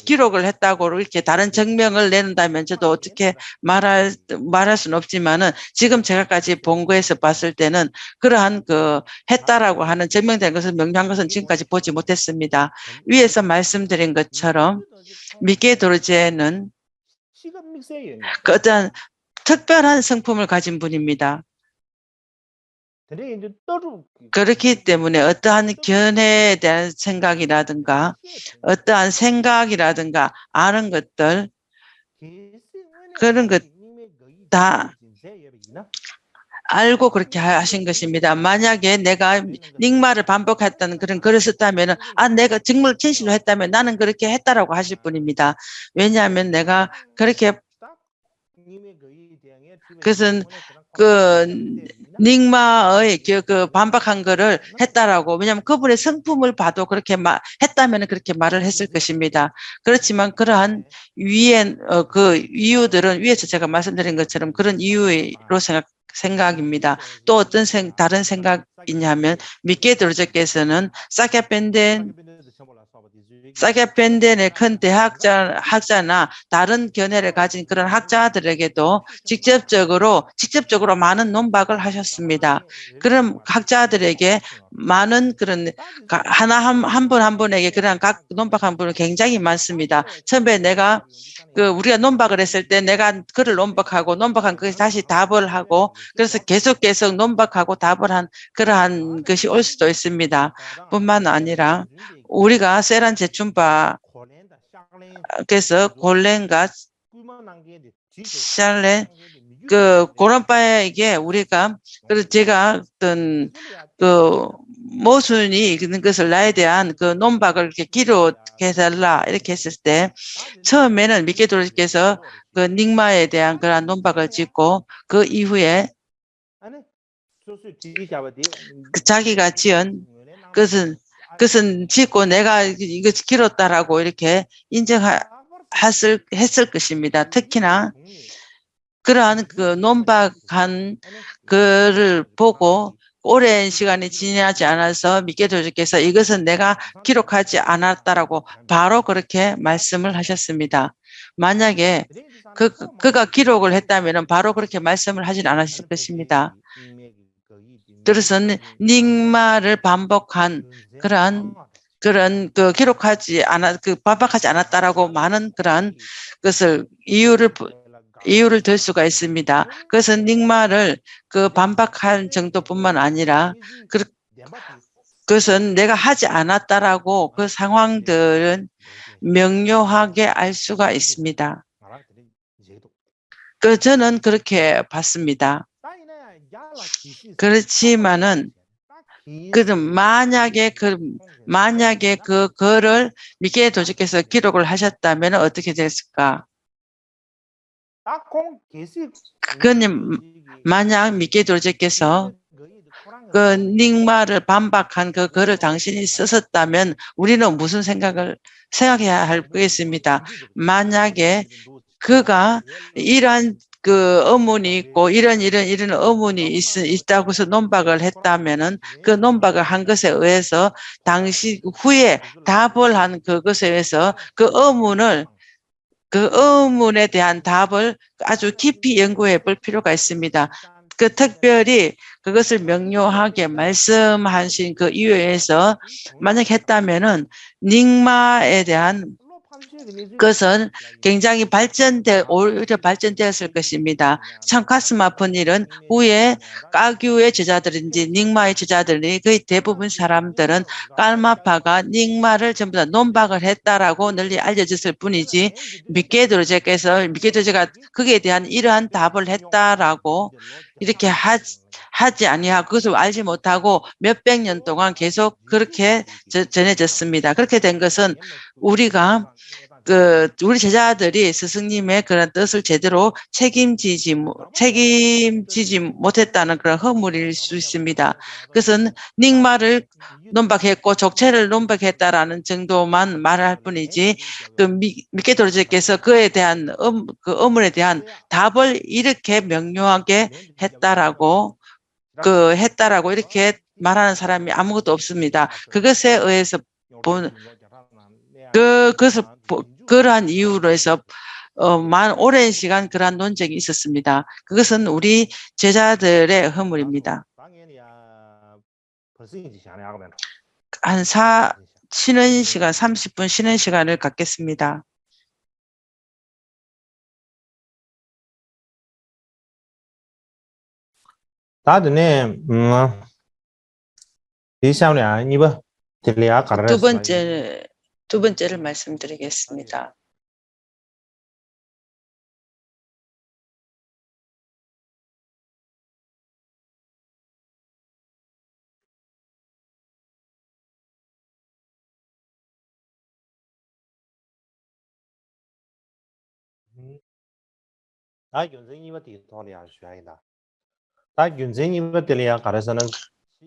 기록을 했다고 이렇게 다른 증명을 내는다면 저도 어떻게 말할 수는 없지만은 지금 제가까지 본 거에서 봤을 때는 그러한 했다라고 하는 증명된 것을 명료한 것은 지금까지 보지 못했습니다. 위에서 말씀드린 것처럼 미케도르제는 어떤 특별한 성품을 가진 분입니다. 그렇기 때문에 어떠한 견해에 대한 생각이라든가 어떠한 생각이라든가 아는 것들 그런 것 다 알고 그렇게 하신 것입니다. 만약에 내가 닉마를 반복했다는 그런 글을 썼다면 내가 정말 진실로 했다면 나는 그렇게 했다라고 하실 분입니다. 왜냐하면 내가 그렇게 그것은 닉마의 반박한 거를 했다라고 왜냐하면 그분의 성품을 봐도 그렇게 했다면 그렇게 말을 했을 것입니다. 그렇지만 그러한 그 이유들은 위에서 제가 말씀드린 것처럼 그런 이유로 생각입니다. 또 어떤 다른 생각이냐면 미케도르제께서는 사게펜덴의 큰 학자나 다른 견해를 가진 그런 학자들에게도 직접적으로 많은 논박을 하셨습니다. 그런 학자들에게 많은 그런 한 분 한 분에게 그런 각 논박한 분은 굉장히 많습니다. 처음에 우리가 논박을 했을 때 내가 그를 논박한 것이 다시 답을 하고 그래서 계속 논박하고 답을 한 그러한 것이 올 수도 있습니다. 뿐만 아니라 우리가 세란 제춘바 그래서 골렌과 샬렌 그런 바에게 우리가 그래서 제가 어떤 모순이 있는 것을 나에 대한 논박을 이렇게 기록해달라 이렇게 했을 때 처음에는 미케도르께서 닉마에 대한 그런 논박을 짓고 그 이후에 자기가 지은 그것은 짓고 내가 이거 길었다라고 이렇게 했을 것입니다. 특히나 그러한 논박한 그를 보고 오랜 시간이 지나지 않아서 미케도르께서 이것은 내가 기록하지 않았다라고 바로 그렇게 말씀을 하셨습니다. 만약에 그가 기록을 했다면 바로 그렇게 말씀을 하진 않았을 것입니다. 그래서 닉마를 반복한 그런 기록하지 반박하지 않았다라고 많은 그런 것을 이유를 이유를 들 수가 있습니다. 그래서 닉마를 그 반박할 정도뿐만 아니라 그것은 내가 하지 않았다라고 그 상황들은 명료하게 알 수가 있습니다. 저는 그렇게 봤습니다. 그렇지만은 만약에 그거를 미케 도지께서 기록을 하셨다면 어떻게 됐을까? 그거는 만약 미케 도지께서 그 닉마를 반박한 그 글을 당신이 썼었다면 우리는 무슨 생각해야 할 거겠습니다. 만약에 그가 이러한 그 의문이 있고 이런 의문이 있다고 해서 논박을 했다면은 그 논박을 한 것에 의해서 당시 후에 답을 한 그것에 의해서 그 의문에 대한 답을 아주 깊이 연구해 볼 필요가 있습니다. 그 특별히 그것을 명료하게 말씀하신 그 이유에서 만약 했다면은 닉마에 대한 그것은 굉장히 오히려 발전되었을 것입니다. 참 가슴 아픈 일은 후에 까규의 제자들인지 닉마의 제자들이 거의 대부분 사람들은 깔마파가 닉마를 전부 다 논박을 했다라고 널리 알려졌을 뿐이지 미케도제가 거기에 대한 이러한 답을 했다라고 이렇게 하지 아니하고 그것을 알지 못하고 몇백 년 동안 계속 그렇게 전해졌습니다. 그렇게 된 것은 우리가 우리 제자들이 스승님의 그런 뜻을 제대로 책임지지 못했다는 그런 허물일 수 있습니다. 그것은 닉마를 논박했고 족체를 논박했다라는 정도만 말을 할 뿐이지 미케도르제께서 그에 대한 그 의문에 대한 답을 이렇게 명료하게 했다라고 이렇게 말하는 사람이 아무것도 없습니다. 그것에 의해서 그러한 이유로 해서 오랜 시간 그러한 논쟁이 있었습니다. 그것은 우리 제자들의 허물입니다. 쉬는 시간 30분 쉬는 시간을 갖겠습니다. 두 번째를 말씀드리겠습니다.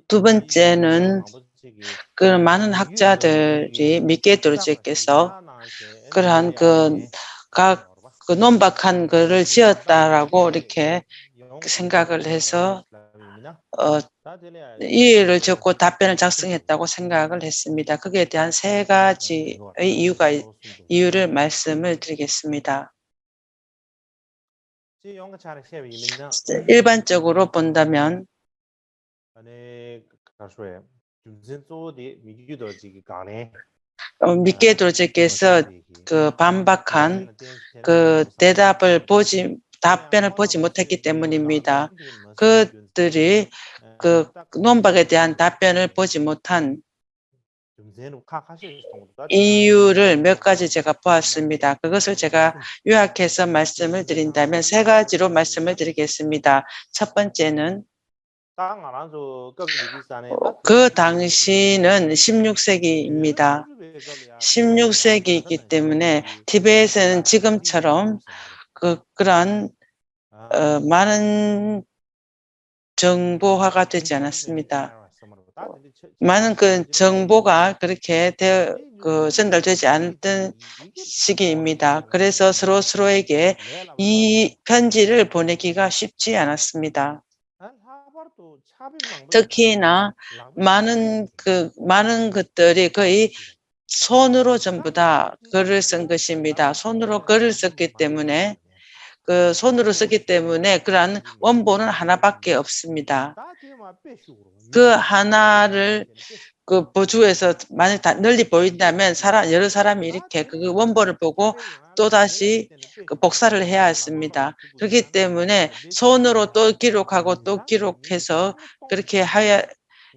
두 번째는 그 많은 학자들이 미케도르제께서 그러한 그 논박한 글을 지었다라고 이렇게 생각을 해서 이해를 적고 답변을 작성했다고 생각을 했습니다. 거기에 대한 세 가지의 이유를 말씀을 드리겠습니다. 일반적으로 본다면 미케도르제께서 그 반박한 그 답변을 보지 못했기 때문입니다. 그들이 그 논박에 대한 답변을 보지 못한 이유를 몇 가지 제가 보았습니다. 그것을 제가 요약해서 말씀을 드린다면 세 가지로 말씀을 드리겠습니다. 첫 번째는 그 당시는 16세기입니다. 16세기이기 때문에 티베트는 지금처럼 그런 많은 정보화가 되지 않았습니다. 많은 그 정보가 그렇게 전달되지 않던 시기입니다. 그래서 서로에게 이 편지를 보내기가 쉽지 않았습니다. 특히나 많은 것들이 거의 손으로 전부 다 글을 쓴 것입니다. 손으로 글을 썼기 때문에 그러한 원본은 하나밖에 없습니다. 그 하나를 그 보주에서 만약 다 널리 보인다면 여러 사람이 이렇게 그 원본을 보고 또다시 그 복사를 해야 했습니다. 그렇기 때문에 손으로 또 기록하고 또 기록해서 그렇게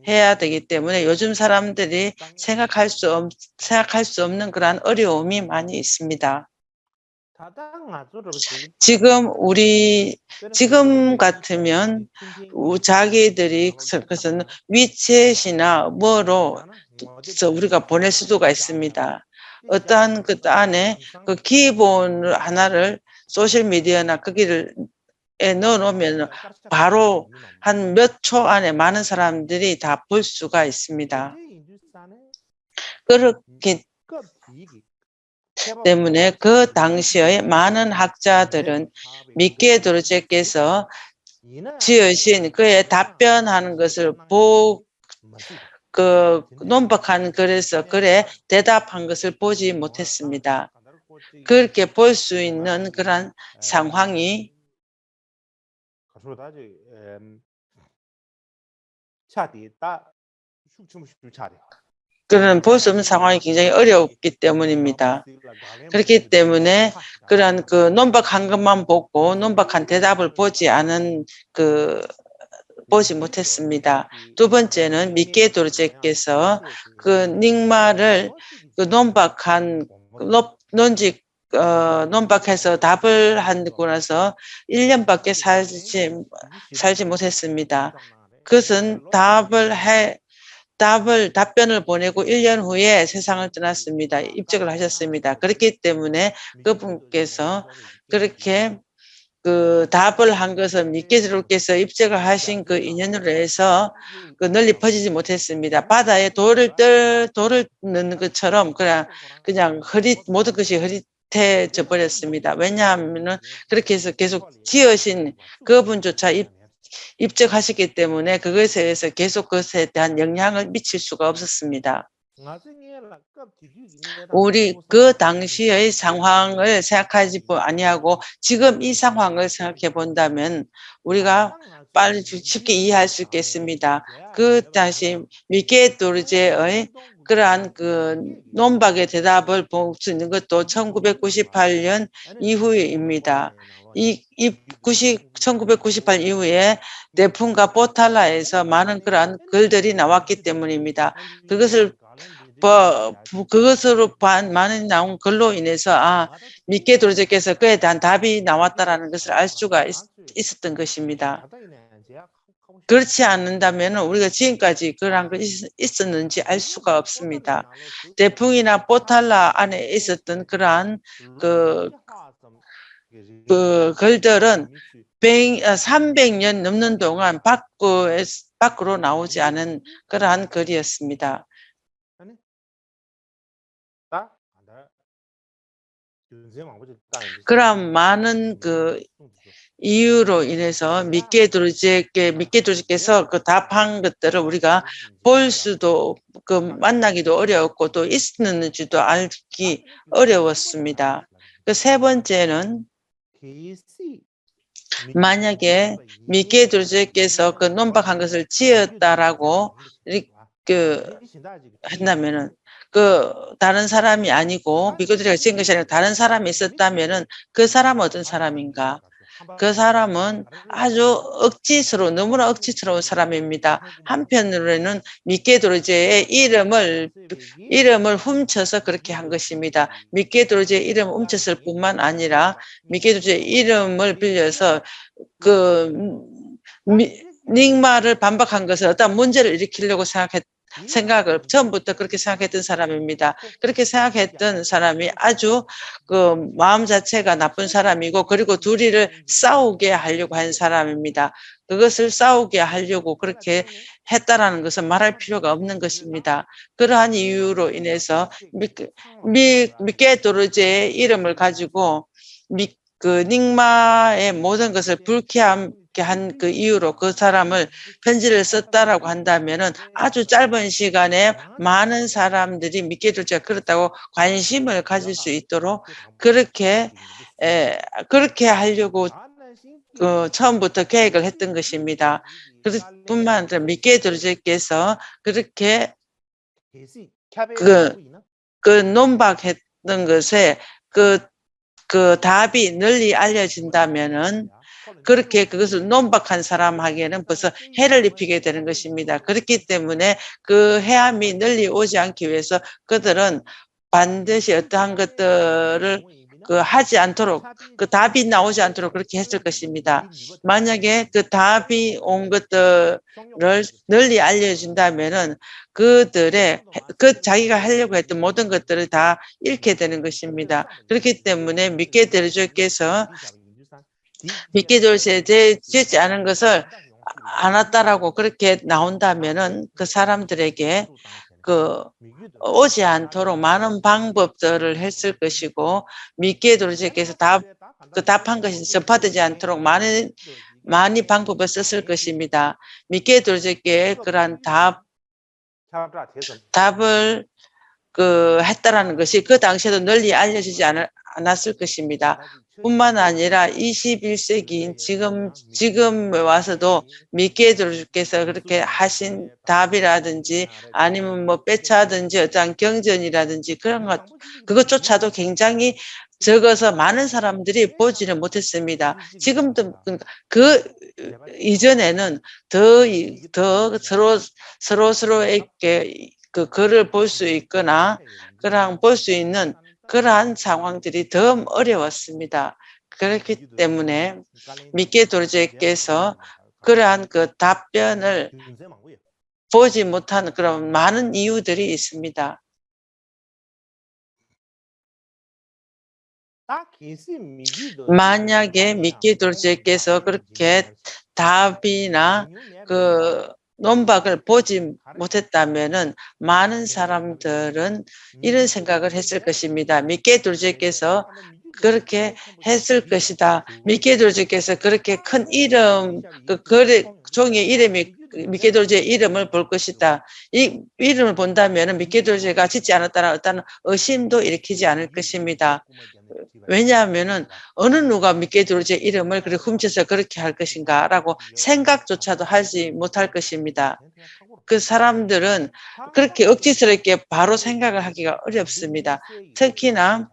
해야 되기 때문에 요즘 사람들이 생각할 수 없는 그러한 어려움이 많이 있습니다. 지금 같으면 자기들이 그것은 위챗이나 뭐로 우리가 보낼 수도가 있습니다. 어떠한 그 안에 그 기본 하나를 소셜미디어나 거기를 넣어놓으면 바로 한 몇 초 안에 많은 사람들이 다 볼 수가 있습니다. 그렇기 때문에 그 당시의 많은 학자들은 미케 도르제께서 지으신 그의 답변하는 것을 논박한 글에 대답한 것을 보지 못했습니다. 그렇게 볼 수 있는 그런 상황이 그런 볼 수 없는 상황이 굉장히 어렵기 때문입니다. 그렇기 때문에 그런 그 논박한 것만 보고 논박한 대답을 보지 못했습니다. 두 번째는 미케 도르제께서 그 닉마를 그 논박해서 답을 하고 나서 1년밖에 살지 못했습니다. 그것은 답변을 보내고 1년 후에 세상을 떠났습니다. 입적을 하셨습니다. 그렇기 때문에 그분께서 그렇게 그 답을 한 것은 미케도르께서 입적을 하신 그 인연으로 해서 그 널리 퍼지지 못했습니다. 바다에 돌을 넣는 것처럼 그냥 모든 것이 흐릿해져 버렸습니다. 왜냐하면은 그렇게 해서 계속 지으신 그분조차 입적하셨기 때문에 그것에 의해서 계속 그것에 대한 영향을 미칠 수가 없었습니다. 우리 그 당시의 상황을 생각하지 아니하고 지금 이 상황을 생각해 본다면 우리가 빨리 쉽게 이해할 수 있겠습니다. 그 당시 미케 도르제의 그러한 그 논박의 대답을 볼 수 있는 것도 1998년 이후입니다. 1998 이후에 네푼과 포탈라에서 많은 그러한 글들이 나왔기 때문입니다. 그것으로 많이 나온 글로 인해서 미케 도르제께서 그에 대한 답이 나왔다라는 것을 알 수가 있었던 것입니다. 그렇지 않는다면 우리가 지금까지 그런 것이 있었는지 알 수가 없습니다. 대풍이나 포탈라 안에 있었던 그러한 그 글들은 300년 넘는 동안 밖으로 나오지 않은 그러한 글이었습니다. 그런 많은 그 이유로 인해서 미케 도르제께서 그 답한 것들을 우리가 볼 수도 만나기도 어려웠고 또 있었는지도 알기 어려웠습니다. 그 세 번째는 만약에 미케 도르제께서 그 논박한 것을 지었다라고 한다면은 다른 사람이 아니고 미케 도르제가 지은 것이 아니라 다른 사람이 있었다면은 그 사람은 어떤 사람인가? 그 사람은 아주 너무나 억지스러운 사람입니다. 한편으로는 미케 도르제의 이름을 훔쳐서 그렇게 한 것입니다. 미케 도르제의 이름을 훔쳤을 뿐만 아니라 미케 도르제의 이름을 빌려서 닉마를 반박한 것을 어떤 문제를 일으키려고 생각을 처음부터 그렇게 생각했던 사람입니다. 그렇게 생각했던 사람이 아주 마음 자체가 나쁜 사람이고 그리고 둘이를 싸우게 하려고 한 사람입니다. 그것을 싸우게 하려고 그렇게 했다라는 것은 말할 필요가 없는 것입니다. 그러한 이유로 인해서 미케 도르제의 이름을 가지고 닉마의 모든 것을 불쾌함 한 그 이유로 그 사람을 편지를 썼다라고 한다면은 아주 짧은 시간에 많은 사람들이 미케 도르제가 그렇다고 관심을 가질 수 있도록 그렇게 하려고 처음부터 계획을 했던 것입니다. 뿐만 아니라 미케 도르제께서 그렇게 그 논박했던 것에 그 답이 널리 알려진다면은 그렇게 그것을 논박한 사람에게는 벌써 해를 입히게 되는 것입니다. 그렇기 때문에 그 해함이 널리 오지 않기 위해서 그들은 반드시 어떠한 것들을 하지 않도록, 그 답이 나오지 않도록 그렇게 했을 것입니다. 만약에 그 답이 온 것들을 널리 알려준다면은 그들의 자기가 하려고 했던 모든 것들을 다 잃게 되는 것입니다. 그렇기 때문에 미케드르조께서 미케드르조에 지지 않은 것을 안 왔다라고 그렇게 나온다면은 그 사람들에게 오지 않도록 많은 방법들을 했을 것이고 미케드르조께서 답한 것이 접하되지 않도록 많이 방법을 썼을 것입니다. 미케드르조께 그러한 답을 했다라는 것이 그 당시에도 널리 알려지지 않았을 것입니다. 뿐만 아니라 21세기인 지금 와서도 미케드르조께서 그렇게 하신 답이라든지 아니면 뭐 빼차든지 어떠한 경전이라든지 그런 그것조차도 굉장히 적어서 많은 사람들이 보지는 못했습니다. 지금도 그 이전에는 더 서로에게 그 글을 볼 수 있거나 볼 수 있는 그러한 상황들이 더 어려웠습니다. 그렇기 때문에 미케드르조께서 그러한 그 답변을 보지 못하는 그런 많은 이유들이 있습니다. 만약에 미케드르조께서 그렇게 답이나 논박을 보지 못했다면은 많은 사람들은 이런 생각을 했을 것입니다. 미케드르조께서 그렇게 했을 것이다. 미케드르조께서 그렇게 큰 이름, 종의 이름이 미케드르조의 이름을 볼 것이다. 이 이름을 본다면은 미케드르조가 짓지 않았다는 어떤 의심도 일으키지 않을 것입니다. 왜냐하면은 어느 누가 미케드르조의 이름을 그렇게 훔쳐서 그렇게 할 것인가라고 생각조차도 하지 못할 것입니다. 그 사람들은 그렇게 억지스럽게 바로 생각을 하기가 어렵습니다. 특히나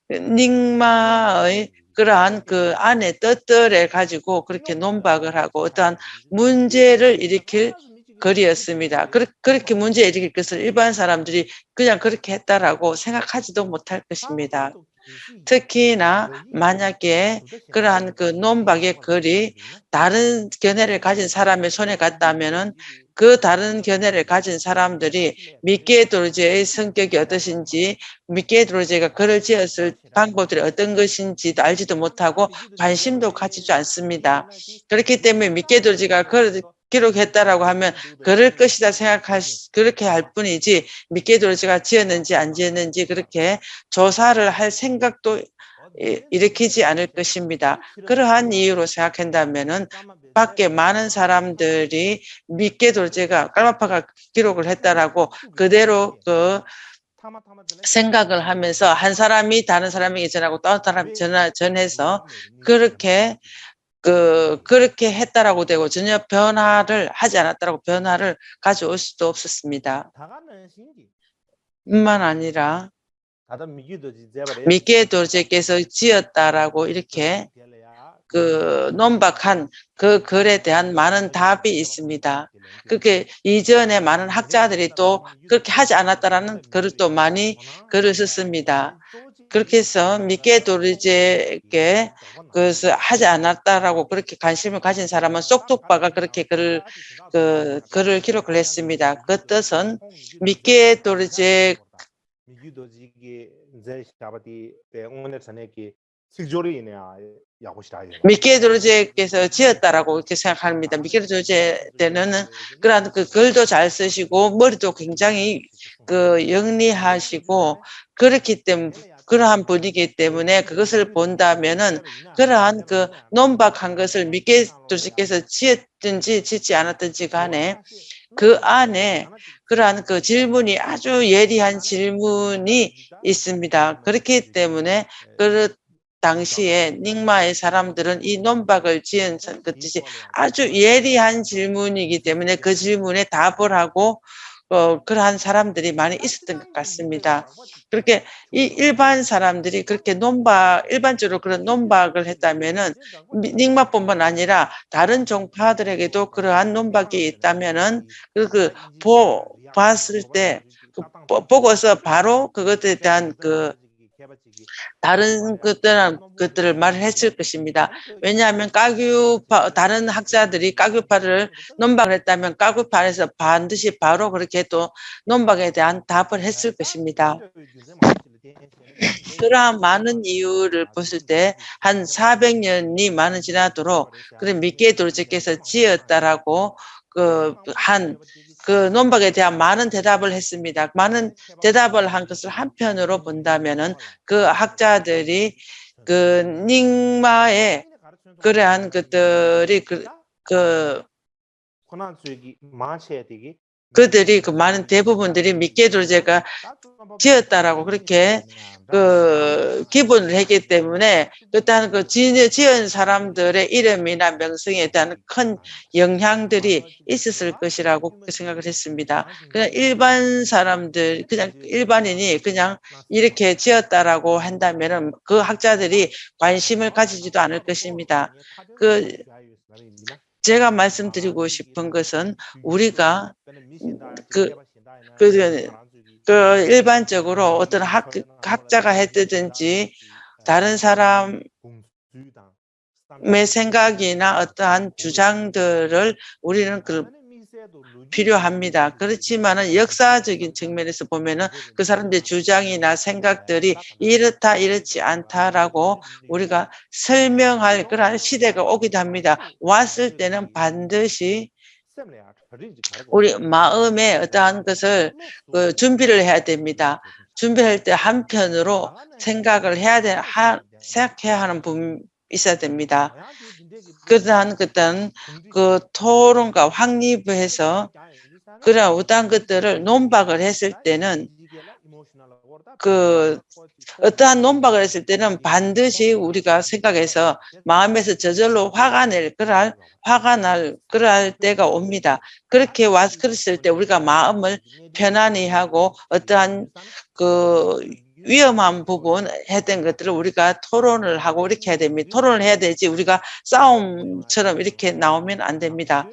닉마의 그러한 그 안에 뜻들을 가지고 그렇게 논박을 하고 어떠한 문제를 일으킬 글이었습니다. 그렇게 문제 일으킬 것을 일반 사람들이 그냥 그렇게 했다라고 생각하지도 못할 것입니다. 특히나 만약에 그러한 그 논박의 글이 다른 견해를 가진 사람의 손에 갔다면은 그 다른 견해를 가진 사람들이 미케드르조의 성격이 어떠신지 미케드르조가 글을 지었을 방법들이 어떤 것인지도 알지도 못하고 관심도 가지지 않습니다. 그렇기 때문에 미케드르조가 글을 기록했다라고 하면 그럴 것이다 그렇게 할 뿐이지 미케드르조가 지었는지 안 지었는지 그렇게 조사를 할 생각도 일으키지 않을 것입니다. 그러한 이유로 생각한다면은 밖에 많은 사람들이 미케드르조가 깔마파가 기록을 했다라고 그대로 생각을 하면서 한 사람이 다른 사람에게 전하고 또 다른 사람이 전해서 그렇게 했다라고 되고 전혀 변화를 하지 않았다라고 변화를 가져올 수도 없었습니다. 뿐만 아니라 미케드르조께서 지었다라고 이렇게 논박한 그 글에 대한 많은 답이 있습니다. 그렇게 이전에 많은 학자들이 또 그렇게 하지 않았다라는 글을 또 많이 글을 썼습니다. 그렇게 해서 미케드르조에게 그것을 하지 않았다라고 그렇게 관심을 가진 사람은 쏙독바가 그렇게 글을 기록을 했습니다. 그 뜻은 미케드르조의 미케드르조께서 지었다라고 이렇게 생각합니다. 미케드르조 때는 그런 글도 잘 쓰시고 머리도 굉장히 영리하시고 그렇기 때문에 그러한 분이기 때문에 그것을 본다면은 그러한 논박한 것을 미케드르조께서 지었든지 짓지 않았든지 간에 그 안에 그러한 질문이 아주 예리한 질문이 있습니다. 그렇기 때문에 당시에 닉마의 사람들은 이 논박을 지은 것이 아주 예리한 질문이기 때문에 그 질문에 답을 하고 그러한 사람들이 많이 있었던 것 같습니다. 그렇게 이 일반 사람들이 그렇게 일반적으로 그런 논박을 했다면은 닉마뿐만 아니라 다른 종파들에게도 그러한 논박이 있다면은 봤을 때 보고서 바로 그것에 대한 다른 것들을 말을 했을 것입니다. 왜냐하면 다른 학자들이 까규파를 논박을 했다면 까규파에서 반드시 바로 그렇게 또 논박에 대한 답을 했을 것입니다. 그러한 많은 이유를 봤을 때 한 400년이 많이 지나도록 그런 미케 도르제께서 지었다라고 그 논박에 대한 많은 대답을 했습니다. 많은 대답을 한 것을 한편으로 본다면은 그 학자들이 그 닉마의 그러한 것들이 그들이 많은 대부분들이 미케 도르제가 지었다라고 그렇게 기본을 했기 때문에 일단 지은 사람들의 이름이나 명성에 대한 큰 영향들이 있었을 것이라고 생각을 했습니다. 그냥 일반 사람들, 그냥 일반인이 그냥 이렇게 지었다라고 한다면은 그 학자들이 관심을 가지지도 않을 것입니다. 제가 말씀드리고 싶은 것은 우리가 일반적으로 어떤 학자가 했든지 다른 사람의 생각이나 어떠한 주장들을 우리는 필요합니다. 그렇지만은 역사적인 측면에서 보면은 그 사람들의 주장이나 생각들이 이렇다 이렇지 않다라고 우리가 설명할 그런 시대가 오기도 합니다. 왔을 때는 반드시 우리 마음에 어떠한 것을 준비를 해야 됩니다. 준비할 때 한편으로 생각을 생각해야 하는 부분이 있어야 됩니다. 그러한 토론과 확립해서 그런 어떠한 것들을 논박을 했을 때는 어떠한 논박을 했을 때는 반드시 우리가 생각해서 마음에서 저절로 화가 날 그럴 때가 옵니다. 그랬을 때 우리가 마음을 편안히 하고 어떠한 위험한 부분 했던 것들을 우리가 토론을 하고 이렇게 해야 됩니다. 토론을 해야 되지 우리가 싸움처럼 이렇게 나오면 안 됩니다.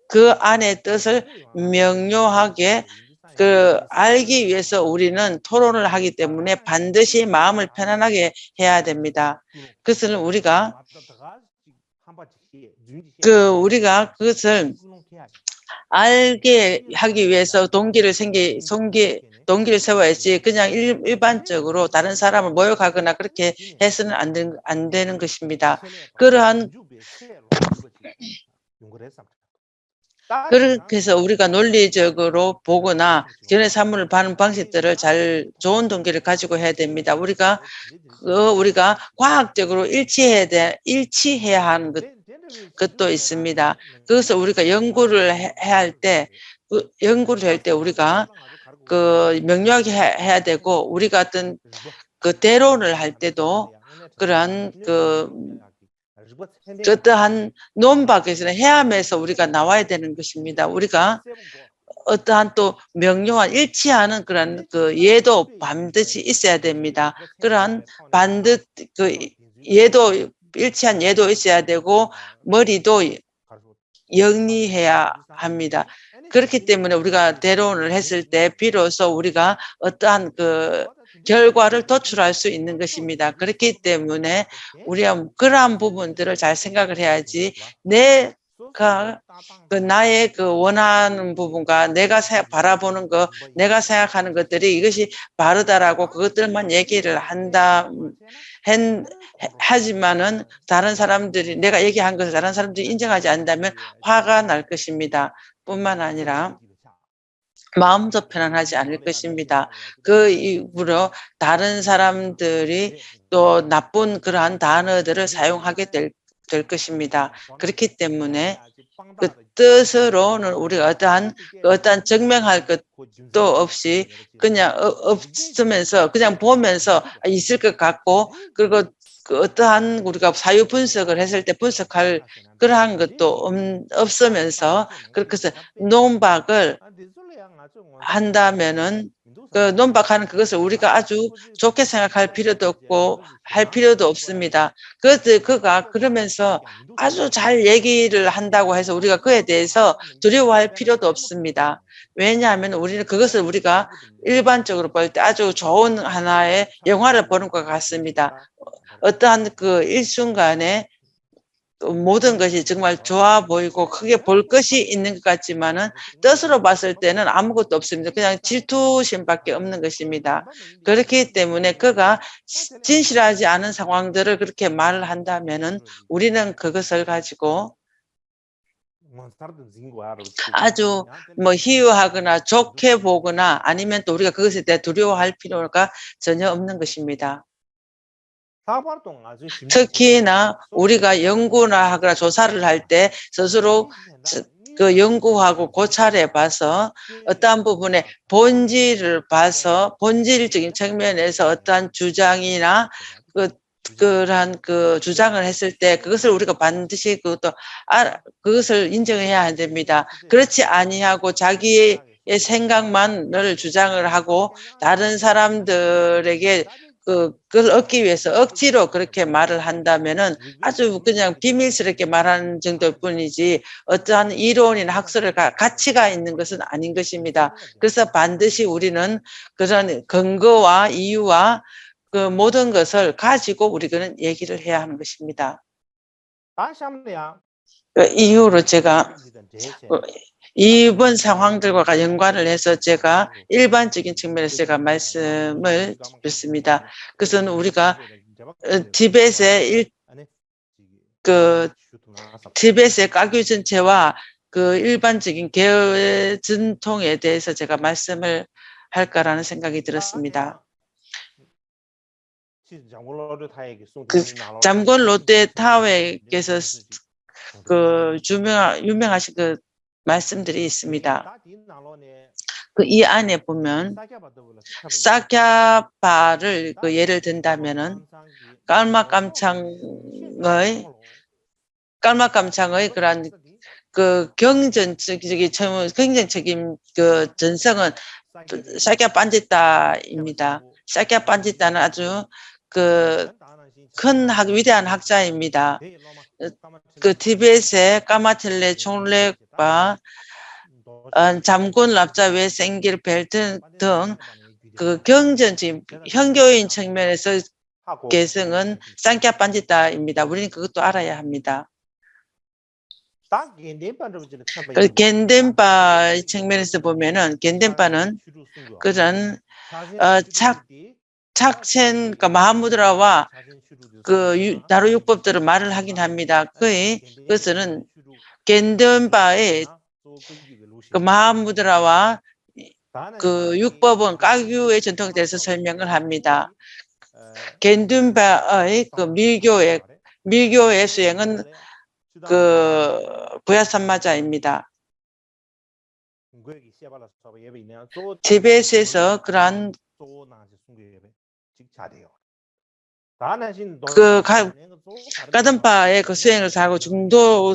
그 안의 뜻을 명료하게 알기 위해서 우리는 토론을 하기 때문에 반드시 마음을 편안하게 해야 됩니다. 그것을 우리가 그것을 알게 하기 위해서 동기를 세워야지 그냥 일반적으로 다른 사람을 모욕하거나 그렇게 해서는 안 되는 것입니다. 그렇게 해서 우리가 논리적으로 보거나 전해 산문을 파는 방식들을 좋은 동기를 가지고 해야 됩니다. 우리가 과학적으로 일치해야 하는 것도 있습니다. 그것을 우리가 연구를 할 때 우리가 명료하게 해야 되고 우리가 어떤 대론을 할 때도 그러한 어떠한 논박에서는 해야면서 우리가 나와야 되는 것입니다. 우리가 어떠한 또 명료한 일치하는 그런 예도 반드시 있어야 됩니다. 그러한 일치한 예도 있어야 되고 머리도 영리해야 합니다. 그렇기 때문에 우리가 대론을 했을 때 비로소 우리가 어떠한 결과를 도출할 수 있는 것입니다. 그렇기 때문에 우리가 그러한 부분들을 잘 생각을 해야지 나의 원하는 부분과 내가 바라보는 것, 내가 생각하는 것들이 이것이 바르다라고 그것들만 얘기를 하지만은 다른 사람들이 내가 얘기한 것을 다른 사람들이 인정하지 않는다면 화가 날 것입니다. 뿐만 아니라 마음도 편안하지 않을 것입니다. 그 이후로 다른 사람들이 또 나쁜 그러한 단어들을 사용하게 될 것입니다. 그렇기 때문에 그 뜻으로는 우리가 어떠한 증명할 것도 없이 그냥 없으면서 그냥 보면서 있을 것 같고 그리고 어떠한 우리가 사유 분석을 했을 때 분석할 그러한 것도 없으면서 그렇게 해서 논박을 한다면은 그 논박하는 그것을 우리가 아주 좋게 생각할 필요도 없고 할 필요도 없습니다. 그가 그러면서 아주 잘 얘기를 한다고 해서 우리가 그에 대해서 두려워할 필요도 없습니다. 왜냐하면 우리는 그것을 우리가 일반적으로 볼 때 아주 좋은 하나의 영화를 보는 것 같습니다. 어떠한 그 일순간에 모든 것이 정말 좋아 보이고 크게 볼 것이 있는 것 같지만은 뜻으로 봤을 때는 아무것도 없습니다. 그냥 질투심밖에 없는 것입니다. 그렇기 때문에 그가 진실하지 않은 상황들을 그렇게 말을 한다면은 우리는 그것을 가지고 아주 뭐 희유하거나 좋게 보거나 아니면 또 우리가 그것에 대해 두려워할 필요가 전혀 없는 것입니다. 특히나 우리가 연구나 하거나 조사를 할 때 스스로 그 연구하고 고찰해 봐서 어떠한 부분에 본질을 봐서 본질적인 측면에서 어떠한 주장이나 그러한 그 주장을 했을 때 그것을 우리가 반드시 그것을 인정해야 됩니다. 그렇지 아니하고 자기의 생각만을 주장을 하고 다른 사람들에게 그걸 얻기 위해서 억지로 그렇게 말을 한다면은 아주 그냥 비밀스럽게 말하는 정도일 뿐이지 어떠한 이론이나 학설을 가치가 있는 것은 아닌 것입니다. 그래서 반드시 우리는 그런 근거와 이유와 그 모든 것을 가지고 우리는 얘기를 해야 하는 것입니다. 그 이후로 제가 이번 상황들과 연관을 해서 제가 일반적인 측면에서 제가 말씀을 드렸습니다. 그것은 우리가 티벳의 가교 전체와 그 일반적인 계열 전통에 대해서 제가 말씀을 할까라는 생각이 들었습니다. 그 잠건 롯데 타워에게서 그 유명하신 그 말씀들이 있습니다. 그 이 안에 보면 사캬바를 그 예를 든다면은 깔막감창의 그러한 그 경쟁적인 그 전성은 사캬 판지타입니다. 사캬 판지타는 아주 그 큰 위대한 학자입니다. 그 티벳의 까마틸레 총렉과 잠군 랍자 웨생길 벨트 등 그 경전적인 현교인 측면에서 개성은 상캬 판지타입니다. 우리는 그것도 알아야 합니다. 그 겐덴파 측면에서 보면은 겐덴파는 그런 착센 그 마하무드라와 그 다루 육법들을 말을 하긴 합니다. 그것은 겐덴파의 그 마하무드라와 그 육법은 까규의 전통에 대해서 설명을 합니다. 겐덴파의 그 밀교의 수행은 그 부야산마자입니다. 티벳에서 그러한 그 가든파의 그 수행을 하고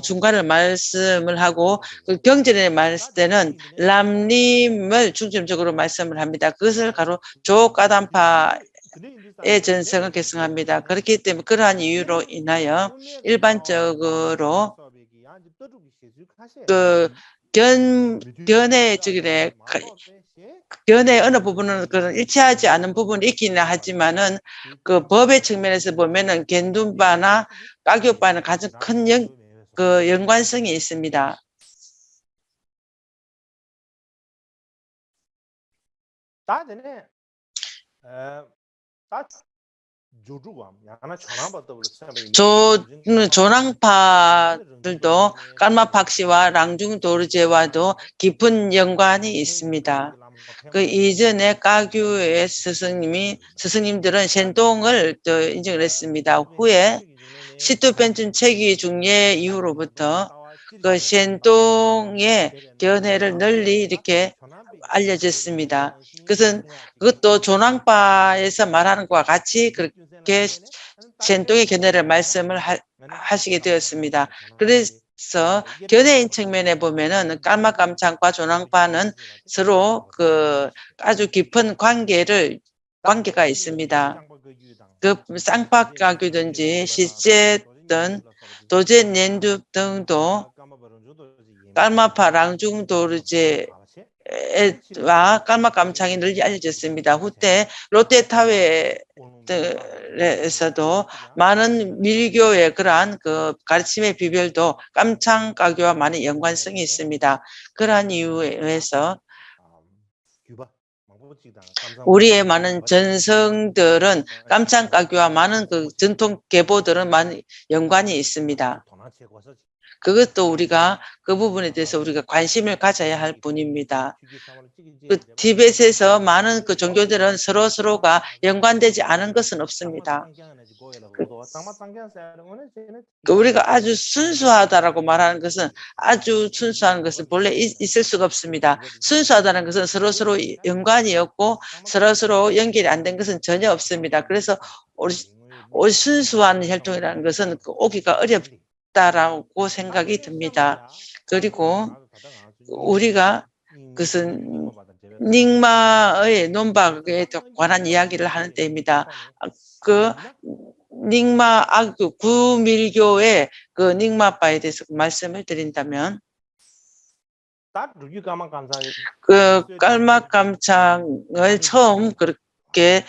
중간을 말씀을 하고 그 경전에 말했을 때는 람님을 중점적으로 말씀을 합니다. 그것을 가로 조가단파의 전성을 계승합니다. 그렇기 때문에 그러한 이유로 인하여 일반적으로 그 견해의 어느 부분은 그런 일치하지 않은 부분이 있기는 하지만은 그 법의 측면에서 보면은 겐둔바나 까교바는 가장 큰 연관성이 있습니다. 조낭파들도 깔마팍시와 랑중도르제와도 깊은 연관이 있습니다. 그 이전에 까규의 스승님들은 셴동을 인정을 했습니다. 후에 시투펜춘 체기 중예 이후로부터 그 셴동의 견해를 널리 이렇게 알려졌습니다. 그것도 조낭파에서 말하는 것과 같이 그렇게 셴동의 견해를 말씀을 하시게 되었습니다. 견해인 측면에 보면은 깔마감창과 조낭파는 서로 그 아주 깊은 관계가 있습니다. 그 쌍박가규든지 시제든 도제 낸두 등도 깔마파 랑중도르제와 깔마감창이 널리 알려졌습니다. 후때 롯데타웨에서도 많은 밀교의 그러한 그 가르침의 비별도 깜창가교와 많은 연관성이 있습니다. 그러한 이유에서 우리의 많은 전성들은 깜창가교와 많은 그 전통 계보들은 많은 연관이 있습니다. 그것도 우리가 그 부분에 대해서 우리가 관심을 가져야 할 뿐입니다. 그 티벳에서 많은 그 종교들은 서로가 연관되지 않은 것은 없습니다. 우리가 아주 순수하다라고 말하는 것은 아주 순수한 것은 본래 있을 수가 없습니다. 순수하다는 것은 서로 연관이 없고 서로 연결이 안 된 것은 전혀 없습니다. 그래서 우리 순수한 혈통이라는 것은 오기가 어렵다라고 생각이 듭니다. 그리고 우리가 그것은 닉마의 논박에 관한 이야기를 하는 때입니다. 그 닉마 구밀교의 그 닉마파에 대해서 말씀을 드린다면 그 깔막감창을 처음 그렇게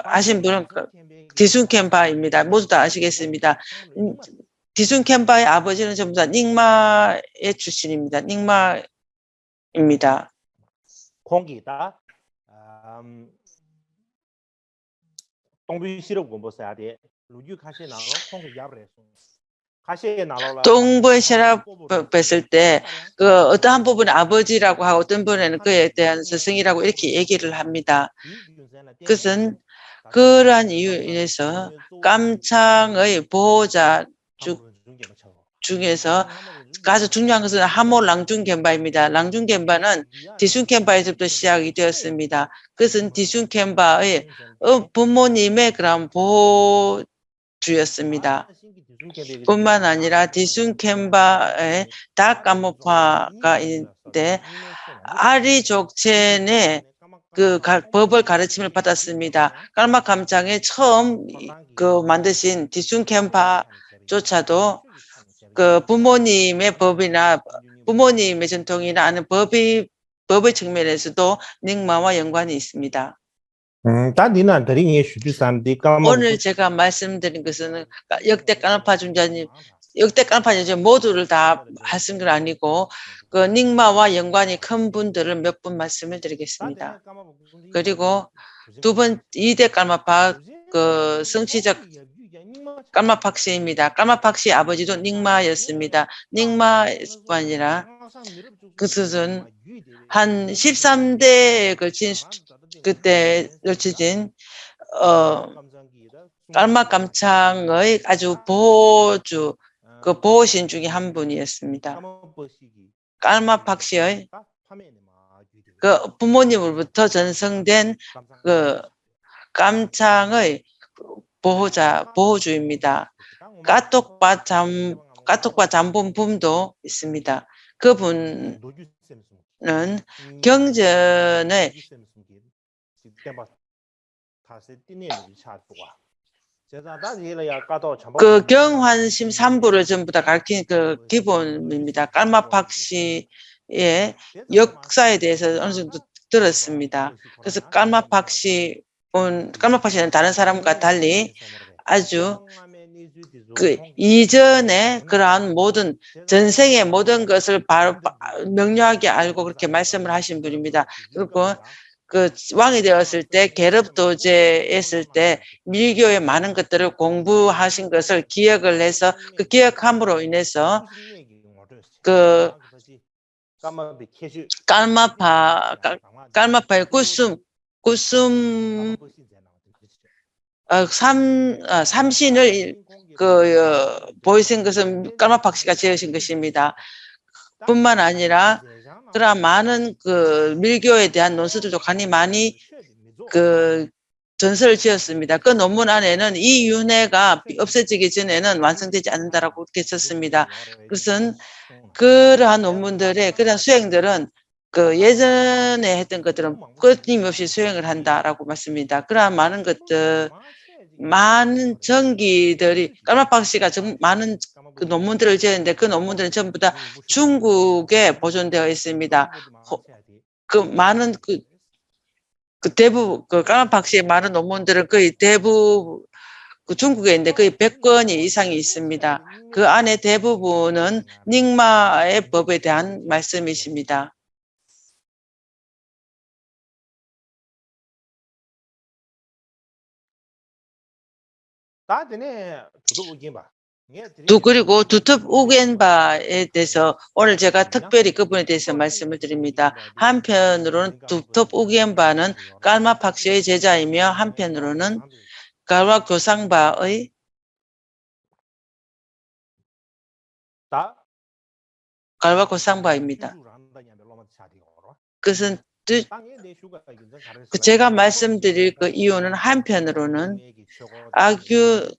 하신 분은 디순켄바입니다. 모두 다 아시겠습니다. 디순켄바의 아버지는 전부 다 닉마의 출신입니다. 닉마입니다. 동부의 시랍 뵀을 때 그 어떠한 부분은 아버지라고 하고 어떤 부분에는 그에 대한 스승이라고 이렇게 얘기를 합니다. 그것은 그러한 이유에서 깜창의 보호자 중에서 아주 중요한 것은 하모 랑중겐바입니다. 랑중겐바는 디순켄바에서부터 시작이 되었습니다. 그것은 디순켄바의 부모님의 그런 보호주였습니다. 뿐만 아니라 디순켄바의 다까모파가 있는데 아리족첸의 그 법을 가르침을 받았습니다. 깔마감창에 처음 그 만드신 디순켄바조차도 그 부모님의 법이나 부모님의 전통이나 아는 법의 측면에서도 닉마와 연관이 있습니다. 오늘 제가 말씀드린 것은 역대 깔마파 중자님, 모두를 다 하신 건 아니고 그 닉마와 연관이 큰 분들을 몇 분 말씀을 드리겠습니다. 그리고 두 번 2대 깔마파 그 성취적 깔마팍시입니다. 깔마팍시 아버지도 닉마였습니다. 닉마뿐 아니라 그것은 한 13대에 걸친 그때 걸쳐진 깔마감창의 아주 그 보호신 중에 한 분이었습니다. 깔마팍시의 그 부모님으로부터 전성된 그 깜창의 보호주입니다. 까톡바 잠본품도 있습니다. 그분은 경전의 그 경환심 3부를 전부 다 가르친 그 기본입니다. 깔마팍시의 역사에 대해서 어느 정도 들었습니다. 그래서 깔마팍시는 다른 사람과 달리 아주 그 이전에 그러한 모든 전생의 모든 것을 명료하게 알고 그렇게 말씀을 하신 분입니다. 그리고 그 왕이 되었을 때 계급도제했을 때 밀교의 많은 것들을 공부하신 것을 기억을 해서 그 기억함으로 인해서 그 깔마파의 삼신을 보이신 것은 깔마팍시가 지으신 것입니다. 뿐만 아니라 그러한 많은 그 밀교에 대한 논술들도 많이 그 전설을 지었습니다. 그 논문 안에는 이 윤회가 없어지기 전에는 완성되지 않는다라고 그렇게 썼습니다. 그것은 그러한 논문들의 그러한 수행들은 그 예전에 했던 것들은 끊임없이 수행을 한다라고 말씀입니다. 그러한 많은 것들, 많은 전기들이 까마팍 씨가 많은 그 논문들을 지었는데 그 논문들은 전부 다 중국에 보존되어 있습니다. 그 많은 그 대부분 그 까마팍 씨의 많은 논문들은 거의 대부분 그 중국에 있는데 거의 100권 이상이 있습니다. 그 안에 대부분은 닉마의 법에 대한 말씀이십니다. 그리고 두텁 우겐바에 대해서 오늘 제가 특별히 그분에 대해서 말씀을 드립니다. 한편으로는 두텁 우겐바는 깔마팍 씨의 제자이며 한편으로는 갈와 교상바의 갈와 교상바입니다. 그것은 제가 말씀드릴 그 이유는 한편으로는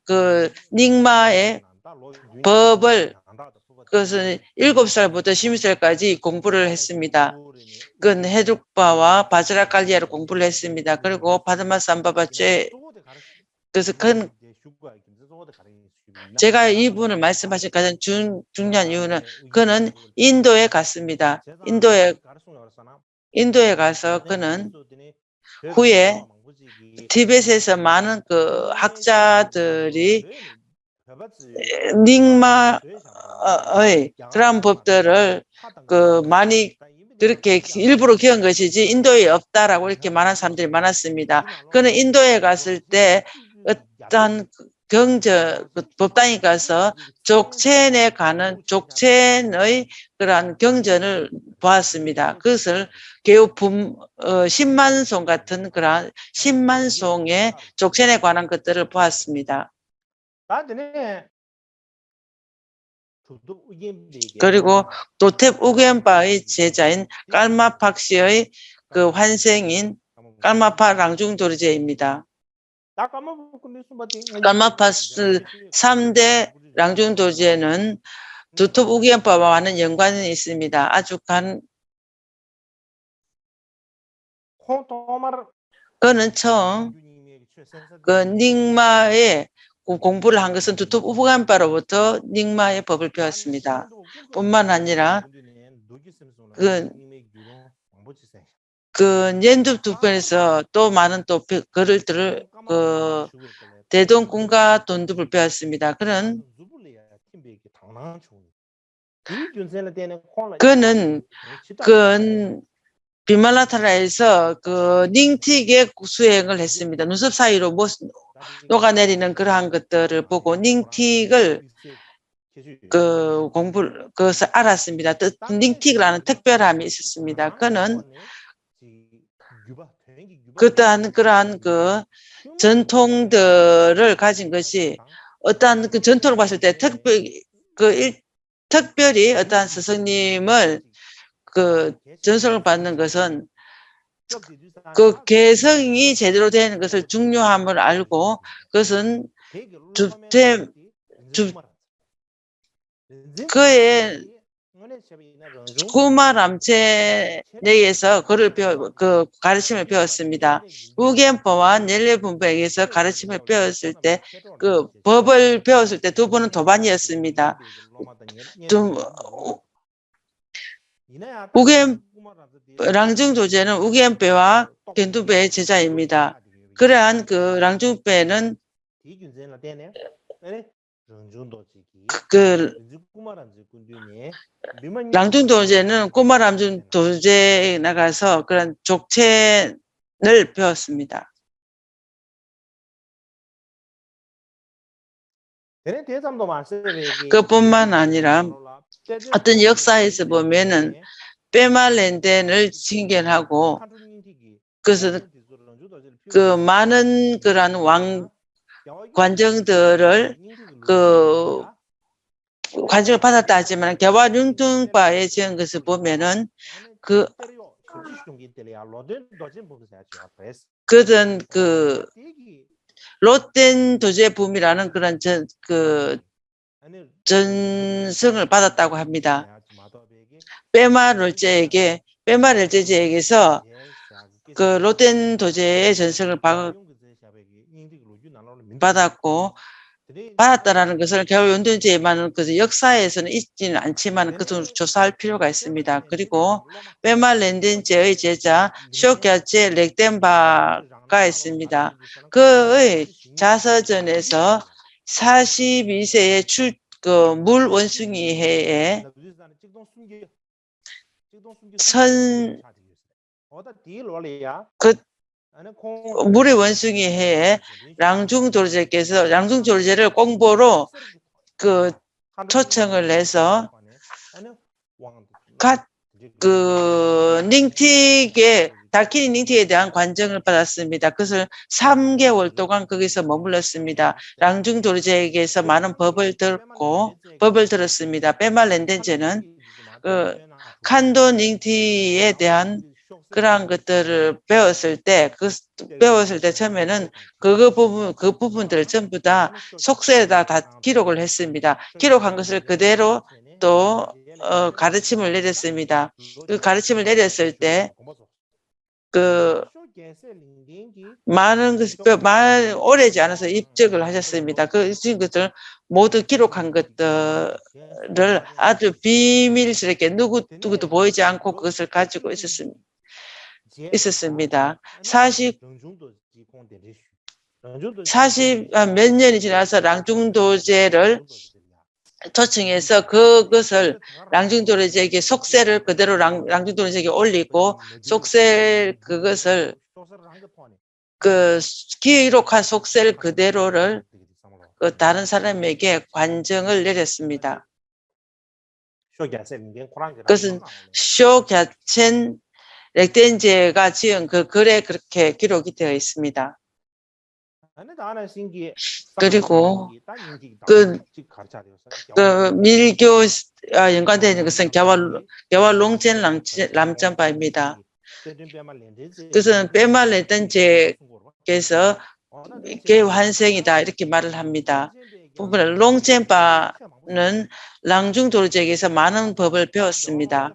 그 닉마의 법을 그것은 7살부터 12살까지 공부를 했습니다. 그건 헤둑바와 바즈라칼리아를 공부를 했습니다. 그리고 바드마삼바바죄 그래서 제가 이분을 말씀하신 가장 중요한 이유는 그는 인도에 갔습니다. 인도에 가서 그는 후에 티벳에서 많은 그 학자들이 닉마의 그런 법들을 그 많이 그렇게 일부러 기한 것이지 인도에 없다라고 이렇게 말한 사람들이 많았습니다. 그는 인도에 갔을 때 어떤 법당에 가서 족첸에 가는 족첸의 그러한 경전을 보았습니다. 그것을 개우 10만송 같은 그런 10만송의 족첸에 관한 것들을 보았습니다. 그리고 도텝 우겐바의 제자인 깔마팍 씨의 그 환생인 깔마파 랑중도르제입니다. 깔마파스 3대 랑중도르제는 두톱 우겐바와는 연관이 있습니다. 아주 그는 처음 그 닉마의 공부를 한 것은 두톱 우겐바로부터 닉마의 법을 배웠습니다. 뿐만 아니라 그 옌둡두편에서 또 많은 또 글들을 그 대동군가 돈두를 배웠습니다. 그는 비말라타라에서 그 닝틱의 수행을 했습니다. 눈썹 사이로 녹아내리는 그러한 것들을 보고 닝틱을 그것을 알았습니다. 닝틱이라는 특별함이 있었습니다. 그는 그러한 그 전통들을 가진 것이 어떠한 그 전통을 봤을 때 특별히 어떠한 스승님을 그 전설을 받는 것은 그 개성이 제대로 되는 것을 중요함을 알고 그것은 그의 구마람체에서 그 가르침을 배웠습니다. 우겐파와 넬레분배에서 가르침을 배웠을 때 그 법을 배웠을 때 두 분은 도반이었습니다. 랑중도제는 우겐배와 겐두배의 제자입니다. 그러한 그 랑중배는 랑중도제는 꼬마람중도제에 나가서 그런 족첸을 배웠습니다. 그뿐만 아니라 어떤 역사에서 보면은 빼말렌덴을 징견하고 그래서 그 많은 그런 관정들을 그 관심을 받았다 하지만 개화융통바에 지은 것을 보면은 그 그런 그 롯덴 도제 붐이라는 그런 전승을 받았다고 합니다. 빼마를제에게서 그 롯덴 도제의 전승을 받았다라는 것을 겨울 연돈제에만은 그 역사에서는 있지는 않지만 그것을 조사할 필요가 있습니다. 그리고 빼마렌덴제의 제자 쇼갸제 렉덴바가 있습니다. 그의 자서전에서 42세의 물 원숭이 해에 물의 원숭이 해에 랑중도르제를 공보로 그 초청을 해서 다키니 닝틱에 대한 관정을 받았습니다. 그것을 3개월 동안 거기서 머물렀습니다. 랑중도르제에게서 많은 법을 들었습니다. 빼말렌덴제는 칸도 닝티에 대한 그러한 것들을 배웠을 때 처음에는 그 부분들을 전부 다 속세에다 다 기록을 했습니다. 기록한 것을 그대로 또 가르침을 내렸습니다. 그 가르침을 내렸을 때 많은 오래지 않아서 입적을 하셨습니다. 것들 모두 기록한 것들을 아주 비밀스럽게 누구도 보이지 않고 그것을 가지고 있었습니다. 40몇 년이 지나서 랑중도제를 초청해서 그것을 랑중도르제에게 속세를 그대로 랑중도르제에게 올리고 그것을 기록한 속세를 그대로를 다른 사람에게 관정을 내렸습니다. 그것은 쇼갸첸 렉덴제가 지은 그 글에 그렇게 기록이 되어 있습니다. 그리고 밀교 연관되어 있는 것은 갸왈롱젠 람짬바입니다. 그것은 빼말렌덴제께서 개환생이다 이렇게 말을 합니다. 롱젠바는 랑중도르제에게서 많은 법을 배웠습니다.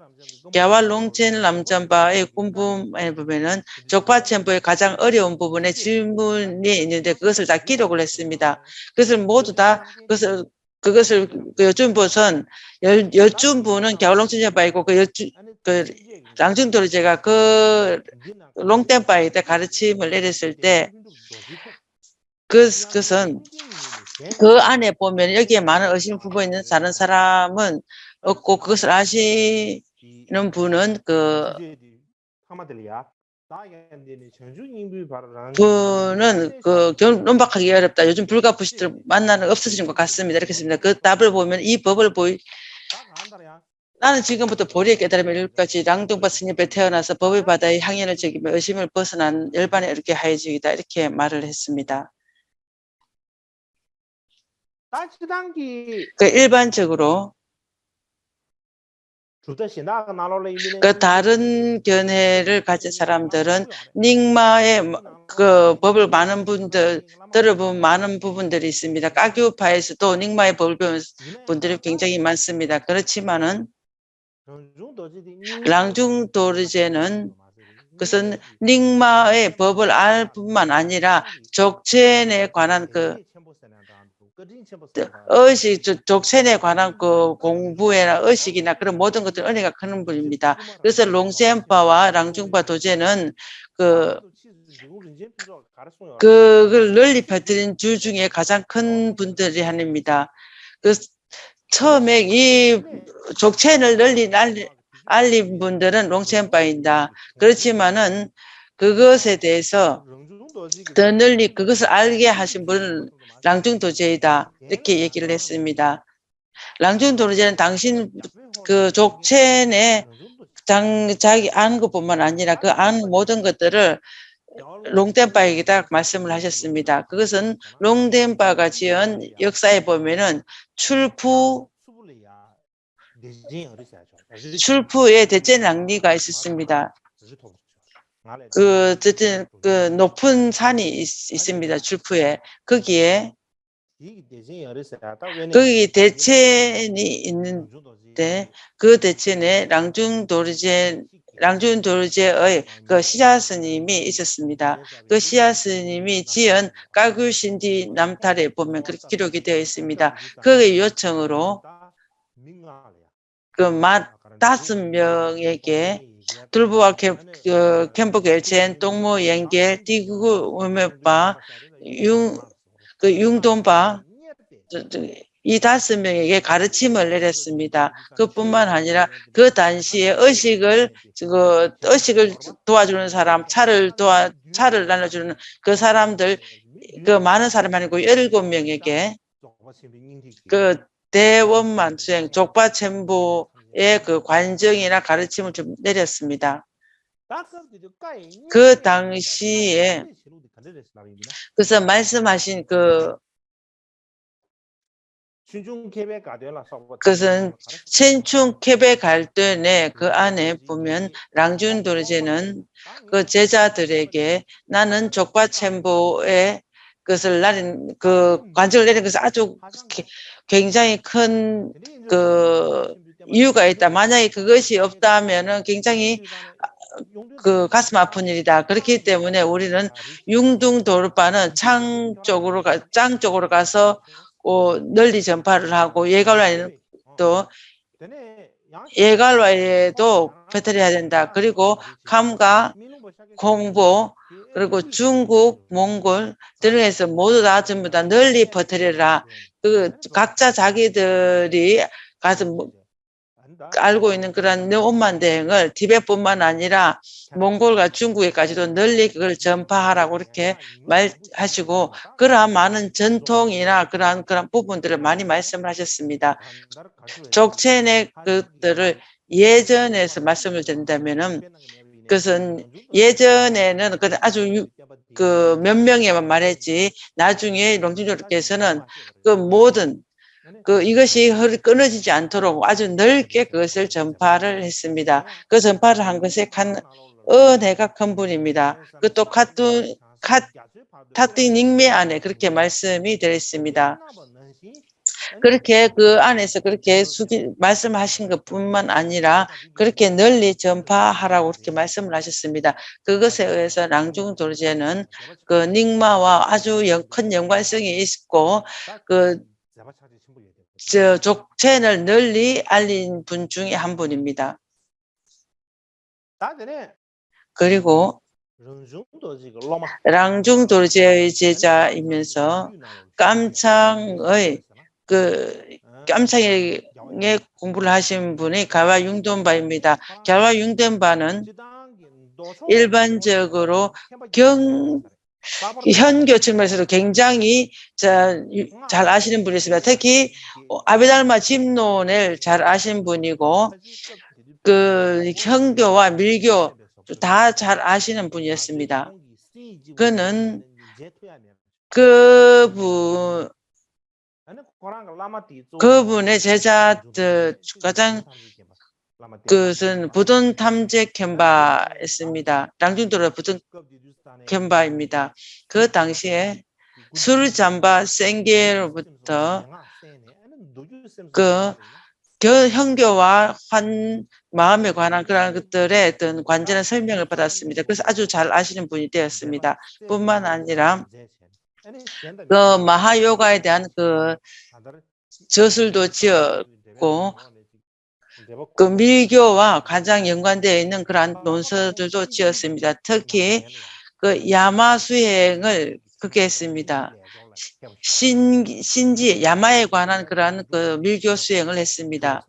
갸왈롱젠 람짬바의 군부에 보면은 족파천부의 가장 어려운 부분에 질문이 있는데 그것을 다 기록을 했습니다. 그것을 모두 다 그것을 여쭌부는 갸왈롱젠 짬바이고 랑중도르제가 롱텐바에 가르침을 내렸을 때 그것은 그 안에 보면 여기에 많은 의심 부분이 있는 다른 사람은 없고 그것을 아시는 분은 논박하기 어렵다. 요즘 불가부시들 만나는 없어지는 것 같습니다. 이렇게 했습니다. 그 답을 보면 이 법을 나는 지금부터 보리의 깨달음을 이룰까지 랑둥바 스님에 태어나서 법의 바다의 향연을 즐기며 의심을 벗어난 열반에 이렇게 하여지이다. 이렇게 말을 했습니다. 일반적으로 다른 견해를 가진 사람들은 닉마의 법을 많은 들어본 많은 부분들이 있습니다. 까규파에서도 닉마의 법을 배운 분들이 굉장히 많습니다. 그렇지만은 랑중도르제는 그것은 닉마의 법을 알 뿐만 아니라 족첸에 관한 족첸에 관한 공부나 의식이나 그런 모든 것들 은혜가 큰 분입니다. 그래서 롱젠파와 랑중파 도제는 그걸 널리 퍼뜨린 주 중에 가장 큰 분들이 아닙니다. 처음에 이 족첸을 널리 알린 분들은 롱첸파입니다. 그렇지만은 그것에 대해서 더 널리 그것을 알게 하신 분은 랑중도제이다 이렇게 얘기를 했습니다. 랑중도제는 당신 족첸에 자기 아는 것뿐만 아니라 그 아는 모든 것들을 롱덴바에게다 말씀을 하셨습니다. 그것은 롱덴바가 지은 역사에 보면은 출푸의 대제 낭리가 있었습니다. 어쨌든 그 높은 산이 있습니다. 줄프에. 거기 대천이 있는데 그 대천에 랑중도르제의 그 시자 스님이 있었습니다. 그 시자 스님이 지은 까굴신디 남탈에 보면 그렇게 기록이 되어 있습니다. 그의 요청으로 그 15명에게 둘부와 캠프겔첸 동무옌겔 띠구 우메바 융돈바 이 5명에게 가르침을 내렸습니다. 그뿐만 아니라 그 당시에 의식을 도와주는 사람, 차를 나눠주는 그 사람들, 그 많은 사람 아니고 17명에게 그 대원만 수행 족바첨부의 그 관정이나 가르침을 좀 내렸습니다. 그 당시에 그래서 말씀하신 그것은 신충 케베 갈등에 그 안에 보면 랑준도르제는 그 제자들에게 나는 족바첨부의 그것을 그 관정을 내린 것은 아주 굉장히 큰 그 이유가 있다. 만약에 그것이 없다면은 굉장히 그 가슴 아픈 일이다. 그렇기 때문에 우리는 융둥도르바는 짱 쪽으로 가서 널리 전파를 하고 예갈와에도 퍼뜨려야 된다. 그리고 감가, 공보, 그리고 중국, 몽골 등에서 모두 다 전부 다 널리 퍼뜨려라. 그 각자 자기들이 가서 알고 있는 그런 오만 대행을 티벳뿐만 아니라 몽골과 중국에까지도 널리 그걸 전파하라고 이렇게 말하시고 그러한 많은 전통이나 그런 부분들을 많이 말씀을 하셨습니다. 족첸의 것들을 예전에서 말씀을 드린다면은 그것은 예전에는 아주 몇 명에만 말했지 나중에 롱진조께서는 그 모든 이것이 끊어지지 않도록 아주 넓게 그것을 전파를 했습니다. 그 전파를 한 것에 은혜가 큰 분입니다. 그것도 타띠 닉메 안에 그렇게 말씀이 되어 있습니다. 그렇게 그 안에서 그렇게 말씀하신 것뿐만 아니라 그렇게 널리 전파하라고 그렇게 말씀을 하셨습니다. 그것에 의해서 랑중도르제는 그 닉마와 아주 큰 연관성이 있고 족첸을 널리 알린 분 중에 한 분입니다. 그리고 랑중도르제의 제자이면서 깜창의 깜창에 공부를 하신 분이 갸와 융돈바입니다. 갸와 융돈바는 일반적으로 현교 측면에서도 굉장히 잘 아시는 분이었습니다. 특히 아비달마 집론을 잘 아시는 분이고 그 현교와 밀교 다 잘 아시는 분이었습니다. 그는 그분의 제자들 가장 그것은 부돈 탐제 켐바였습니다. 랑중도르 부돈 켐바입니다. 그 당시에 수르잠바 생계로부터 현교와 마음에 관한 그런 것들의 어떤 관전한 설명을 받았습니다. 그래서 아주 잘 아시는 분이 되었습니다. 뿐만 아니라 그 마하요가에 대한 그 저술도 지었고 그 밀교와 가장 연관되어 있는 그러한 논서들도 지었습니다. 특히 그 야마 수행을 그렇게 했습니다. 신지 야마에 관한 그러한 그 밀교 수행을 했습니다.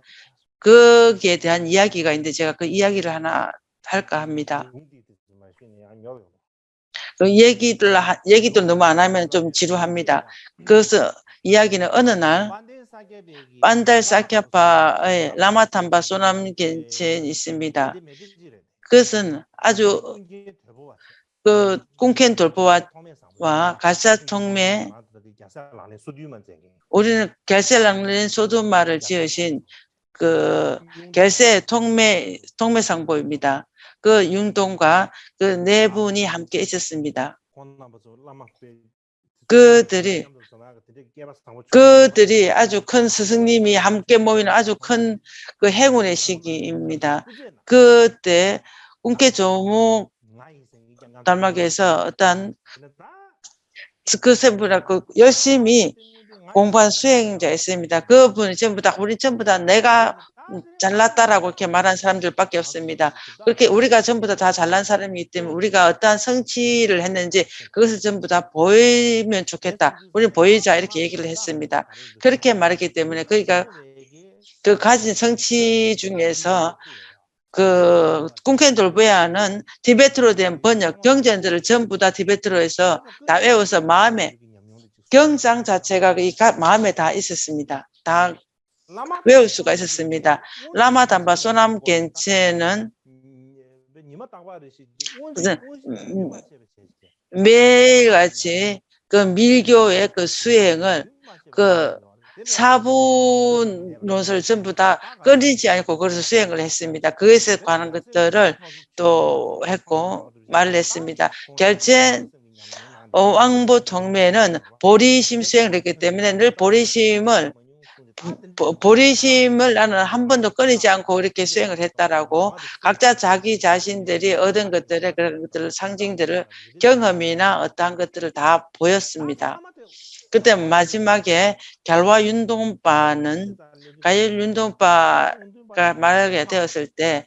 거기에 대한 이야기가 있는데 제가 그 이야기를 하나 할까 합니다. 그 얘기도 너무 안 하면 좀 지루합니다. 그래서 이야기는 어느 날 반달 사캬파의 라마탐바 소남겐첸이 있습니다. 그것은 아주 그 꿍켄 돌보와 가사 통매 우리는 겔셀랑린 소두마를 지으신 그 겔세 통매상보입니다. 그 융동과 그 네 분이 함께 있었습니다. 그들이 아주 큰 스승님이 함께 모이는 아주 큰 그 행운의 시기입니다. 그때 꿈깨조목 달막에서 어떤 스크세브라 그 열심히 공부한 수행자 있습니다. 그분이 전부 다 우리 전부 다 내가 잘났다라고 이렇게 말한 사람들밖에 없습니다. 그렇게 우리가 전부 다 잘난 사람이기 때문에 우리가 어떠한 성취를 했는지 그것을 전부 다 보이면 좋겠다. 우리는 보이자 이렇게 얘기를 했습니다. 그렇게 말했기 때문에 그러니까 그 가진 성취 중에서 그 꿈캔 돌보야는 티베트로 된 번역 경전들을 전부 다 티베트로 해서 다 외워서 마음에 경장 자체가 이 마음에 다 있었습니다. 다 외울 수가 있었습니다. 라마 담바 소남 겐체는 매일같이 그 밀교의 그 수행을 그 사분 논설을 전부 다 끊이지 않고 그래서 수행을 했습니다. 그것에 관한 것들을 또 했고 말을 했습니다. 결제 왕보 통매는 보리심 수행을 했기 때문에 늘 보리심을 나는 한 번도 끊이지 않고 이렇게 수행을 했다라고 각자 자기 자신들이 얻은 것들의 그런 것들을 상징들을 경험이나 어떠한 것들을 다 보였습니다. 그때 마지막에 갤와 윤동파는 가열 윤동파가 말하게 되었을 때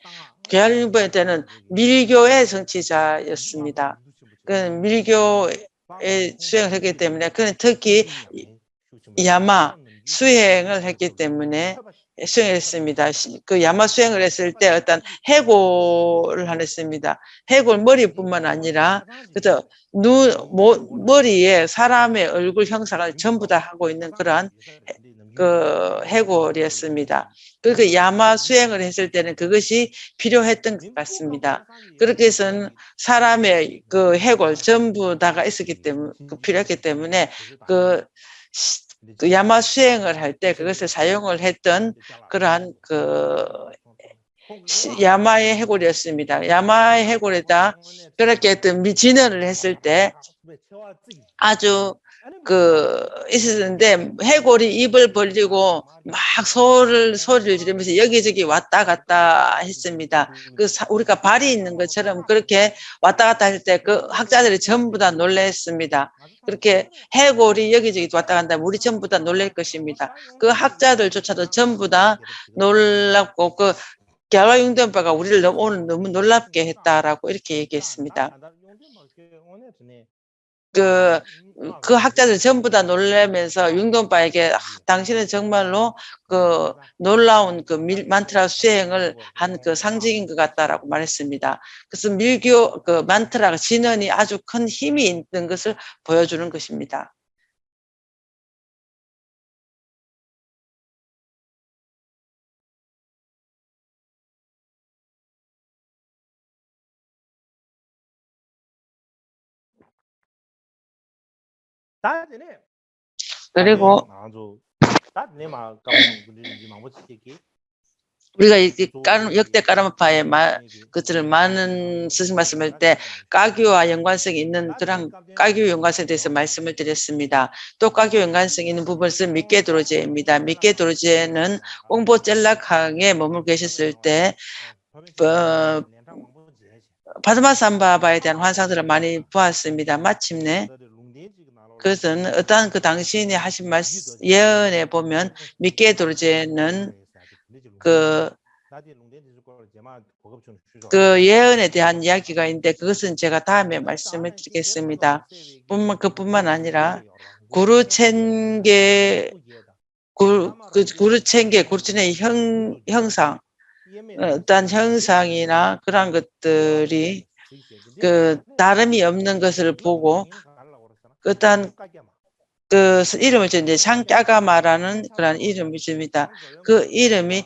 갤 윤동파 때는 밀교의 성취자였습니다. 그 밀교의 수행을 했기 때문에 그는 특히 야마 수행을 했기 때문에 수행을 했습니다. 그 야마 수행을 했을 때 어떤 해골을 하냈습니다. 해골 머리뿐만 아니라 그래서 머리에 사람의 얼굴 형상을 전부 다 하고 있는 그러한 그 해골이었습니다. 그리고 야마 수행을 했을 때는 그것이 필요했던 것 같습니다. 그렇게 해서는 사람의 그 해골 전부 다가 있었기 때문에 필요했기 때문에 그 야마 수행을 할 때 그것을 사용을 했던 그러한 그 야마의 해골이었습니다. 야마의 해골에다 그렇게 했던 진언을 했을 때 아주 그 있었는데 해골이 입을 벌리고 막 소리를 지르면서 여기저기 왔다 갔다 했습니다. 그 우리가 발이 있는 것처럼 그렇게 왔다 갔다 할 때 그 학자들이 전부 다 놀랐습니다. 그렇게 해골이 여기저기 왔다 간다 우리 전부 다 놀랄 것입니다. 그 학자들조차도 전부 다 놀랍고 그 갸와 융돈파가 우리를 오늘 너무 놀랍게 했다라고 이렇게 얘기했습니다. 그 학자들 전부 다 놀라면서 융돈파에게 당신은 정말로 그 놀라운 그 만트라 수행을 한 그 상징인 것 같다라고 말했습니다. 그래서 밀교 그 만트라가 진언이 아주 큰 힘이 있는 것을 보여주는 것입니다. 그리고 우리가 역대 까르마파의 그들을 많은 스승 말씀할 때 까규와 연관성이 있는 그런 까규 연관성에 대해서 말씀을 드렸습니다. 또 까규 연관성이 있는 부분은 미케도로제입니다. 미케도로제는 옹보 젤락항에 머물고 계셨을 때 바드마삼바바에 대한 환상들을 많이 보았습니다. 마침내 그것은 어떤 그 당신이 하신 예언에 보면 미케도로제는 그 예언에 대한 이야기가 있는데 그것은 제가 다음에 말씀을 드리겠습니다. 그뿐만 아니라 구르첸게 구르첸의 형상 어떤 형상이나 그런 것들이 그 다름이 없는 것을 보고 어떤 그 이름을 이제 샹까가마라는 그런 이름을 줍니다. 그 이름이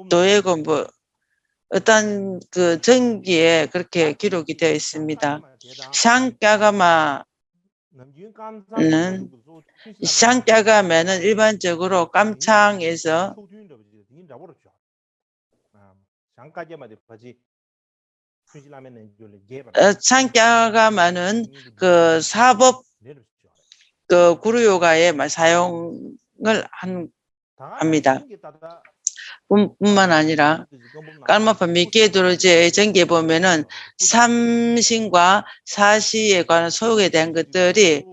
샹도에고 뭐 어떤 그 전기에 그렇게 기록이 되어 있습니다. 샹까가마는 일반적으로 깜창에서 창가가 많은 그 사법 그 구루요가의 사용을 합니다. 뿐만 아니라 깔마파 미케도르제 전기에 보면은 삼신과 사시에 관한 소욕에 대한 것들이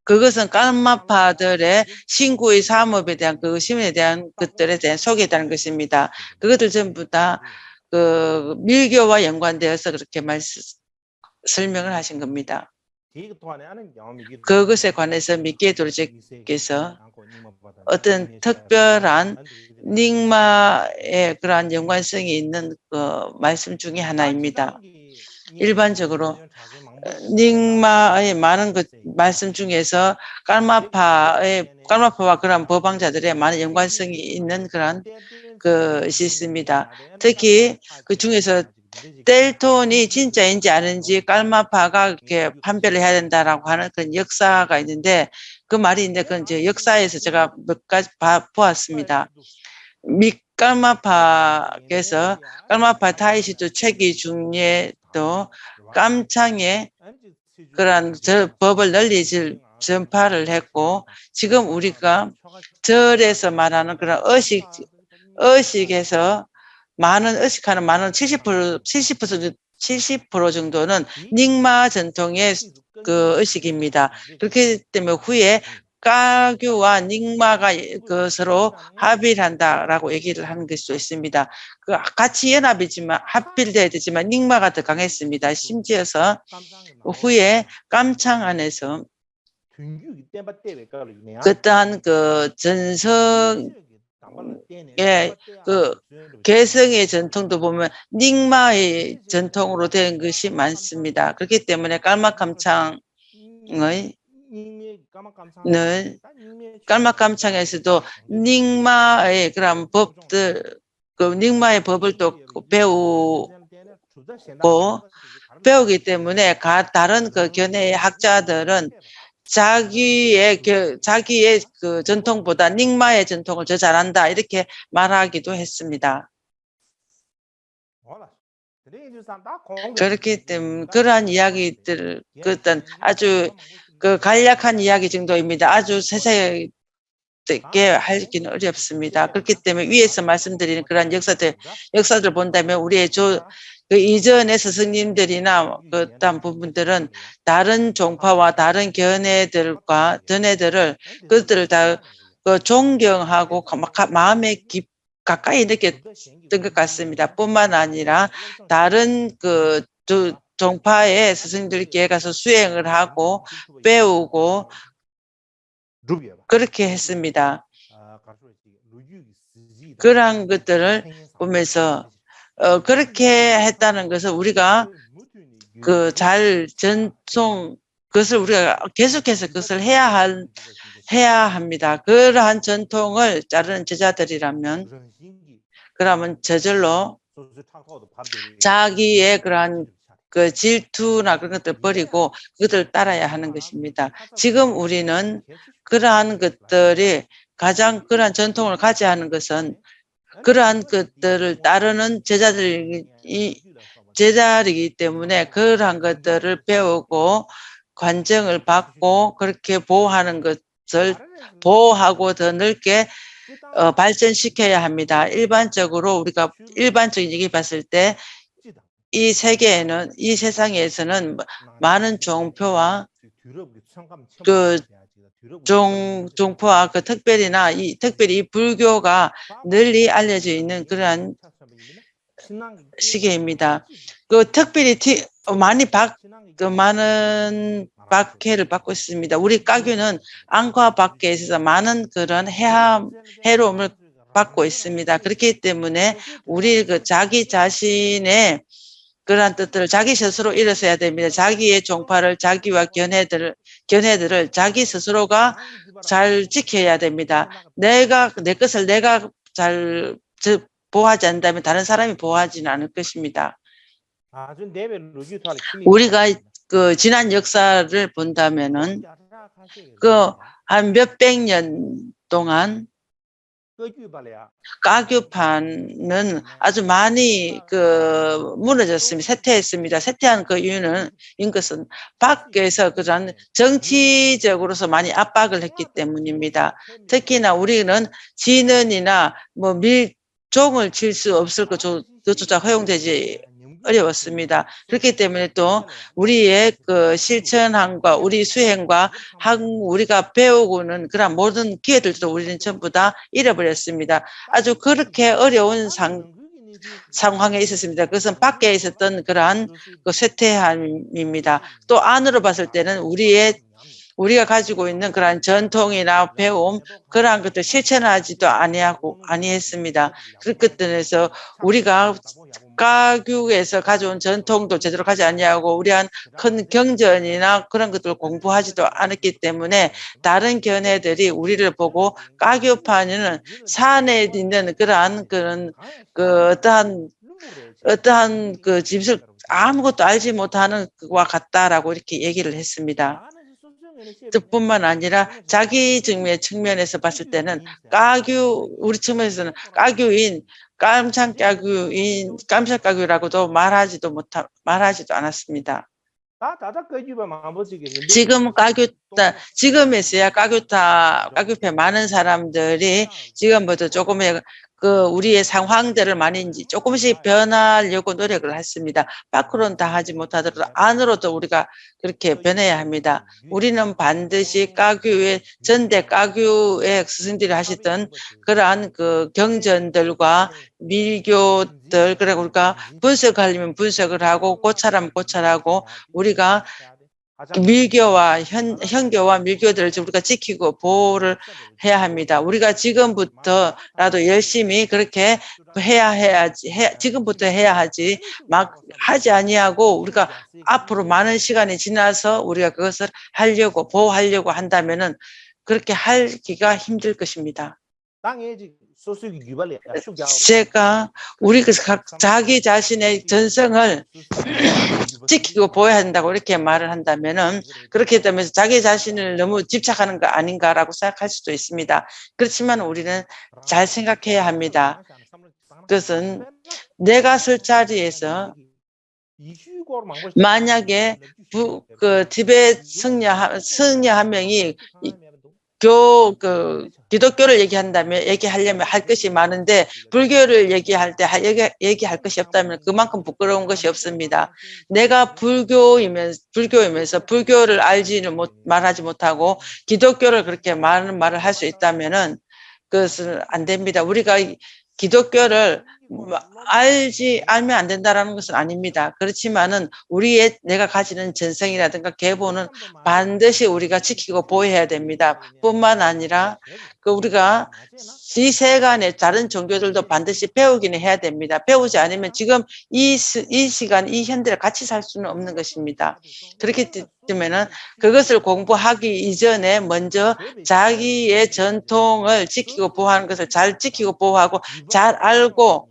그것은 깔마파들의 신구의 사업에 대한 그 심에 대한 것들에 대한 소개했다는 것입니다. 그것들 전부 다 그 밀교와 연관되어서 그렇게 설명을 하신 겁니다. 그것에 관해서 미케도르제께서 어떤 특별한 닉마의 그러한 연관성이 있는 그 말씀 중에 하나입니다. 일반적으로 닉마의 많은 그 말씀 중에서 깔마파와 그런 법왕자들의 많은 연관성이 있는 그런 것이 있습니다. 특히 그 중에서 델톤이 진짜인지 아닌지 깔마파가 이렇게 판별을 해야 된다라고 하는 그런 역사가 있는데 그 말이 있는데 그건 이제 역사에서 제가 몇 가지 보았습니다. 깔마파께서 깔마파 타이시도 책이 중에도 깜창에 그런 법을 널리 전파를 했고 지금 우리가 절에서 말하는 그런 의식에서 의식하는 많은 70% 정도는 닉마 전통의 그 의식입니다. 그렇기 때문에 후에 가교와 닉마가 서로 합의를 한다라고 얘기를 하는 것도 있습니다. 같이 연합이지만 합필돼야 되지만 닉마가 더 강했습니다. 심지어서 후에 깜창 안에서 그떠한 그 전성의 그 개성의 전통도 보면 닉마의 전통으로 된 것이 많습니다. 그렇기 때문에 깔마감창에서도 닉마의 그런 법들, 그 닉마의 법을 또 배우기 때문에 다른 그 견해의 학자들은 자기의 그 전통보다 닉마의 전통을 더 잘한다 이렇게 말하기도 했습니다. 그렇기 때문에 그러한 이야기들 어떤 아주 그 간략한 이야기 정도입니다. 아주 세세하게 하기는 어렵습니다. 그렇기 때문에 위에서 말씀드리는 그러한 역사들 본다면 우리의 그 이전의 스승님들이나 그딴 부분들은 다른 종파와 다른 견해들을 그들을 다 존경하고 마음에 가까이 느꼈던 것 같습니다. 뿐만 아니라 다른 그 종파의 스승들께 가서 수행을 하고 배우고 그렇게 했습니다. 그러한 것들을 보면서 그렇게 했다는 것은 우리가 그 그것을 우리가 계속해서 그것을 해야 합니다. 그러한 전통을 따르는 제자들이라면 그러면 저절로 자기의 그러한 그 질투나 그런 것들 버리고 그것을 따라야 하는 것입니다. 지금 우리는 그러한 것들이 가장 그러한 전통을 가져야 하는 것은 그러한 것들을 따르는 제자들이기 때문에 그러한 것들을 배우고 관정을 받고 그렇게 보호하고 더 넓게 발전시켜야 합니다. 우리가 일반적인 얘기 봤을 때 이 세상에서는 많은 종표와 종포와 특별히 이 불교가 널리 알려져 있는 그러한 시기입니다. 특별히 많은 박해를 받고 있습니다. 우리 가교는 안과 밖에 있어서 많은 그런 해로움을 받고 있습니다. 그렇기 때문에 우리 자기 자신의 그러한 뜻들을 자기 스스로 일어서야 됩니다. 자기의 종파를 자기와 견해들을 자기 스스로가 잘 지켜야 됩니다. 내 것을 내가 잘 보호하지 않는다면 다른 사람이 보호하지는 않을 것입니다. 우리가 그 지난 역사를 본다면은 한 몇백 년 동안 가교판은 아주 많이 무너졌습니다. 쇠퇴했습니다. 쇠퇴한 그 이유는 인것은 밖에서 그런 정치적으로서 많이 압박을 했기 때문입니다. 특히나 우리는 진언이나 뭐 밀종을 칠 수 없을 것조차 허용되지 어려웠습니다. 그렇기 때문에 또 우리의 그 실천함과 우리 수행과 우리가 배우고는 그런 모든 기회들도 우리는 전부 다 잃어버렸습니다. 아주 그렇게 어려운 상황에 있었습니다. 그것은 밖에 있었던 그러한 그 쇠퇴함입니다. 또 안으로 봤을 때는 우리가 가지고 있는 그러한 전통이나 배움 그러한 것들 실천하지도 아니했습니다. 그렇기 때문에 우리가 가교에서 가져온 전통도 제대로 가지 아니하고 우리한 큰 경전이나 그런 것들을 공부하지도 않았기 때문에 다른 견해들이 우리를 보고 가교판에는 산에 있는 그러한 그 어떠한 그 짐승 아무것도 알지 못하는 것과 같다라고 이렇게 얘기를 했습니다. 뿐만 아니라 자기 측면에서 봤을 때는 우리 측면에서는 깜짝가교라고도 말하지도 않았습니다. 지금에서야 가교패 많은 사람들이 지금부터 조금의 우리의 상황들을 많이 조금씩 변하려고 노력을 했습니다. 밖으로는 다 하지 못하더라도 안으로도 우리가 그렇게 변해야 합니다. 우리는 반드시 전대 가교의 스승들이 하시던 그러한 그 경전들과 밀교들, 그리고 우리가 분석하려면 분석을 하고 고찰하면 고찰하고 우리가 밀교와 현교와 밀교들을 우리가 지키고 보호를 해야 합니다. 우리가 지금부터라도 열심히 그렇게 지금부터 해야 하지 막 하지 아니하고 우리가 앞으로 많은 시간이 지나서 우리가 그것을 보호하려고 한다면은 그렇게 하기가 힘들 것입니다. 제가 우리가 자기 자신의 전성을 지키고 보여야 한다고 이렇게 말을 한다면은 그렇게 되면서 자기 자신을 너무 집착하는 거 아닌가라고 생각할 수도 있습니다. 그렇지만 우리는 잘 생각해야 합니다. 그것은 내가 설 자리에서 만약에 티베트 승려 한 명이 기독교를 얘기하려면 할 것이 많은데 불교를 얘기할 때 얘기할 것이 없다면 그만큼 부끄러운 것이 없습니다. 내가 불교이면서 불교를 말하지 못하고 기독교를 그렇게 많은 말을 할 수 있다면은 그것은 안 됩니다. 우리가 기독교를 알면 안 된다라는 것은 아닙니다. 그렇지만은 내가 가지는 전성이라든가 계보는 반드시 우리가 지키고 보호해야 됩니다. 뿐만 아니라 우리가 이 세간의 다른 종교들도 반드시 배우기는 해야 됩니다. 배우지 않으면 지금 이 시간, 이 현대를 같이 살 수는 없는 것입니다. 그렇기 때문에는 그것을 공부하기 이전에 먼저 자기의 전통을 지키고 보호하는 것을 잘 지키고 보호하고 잘 알고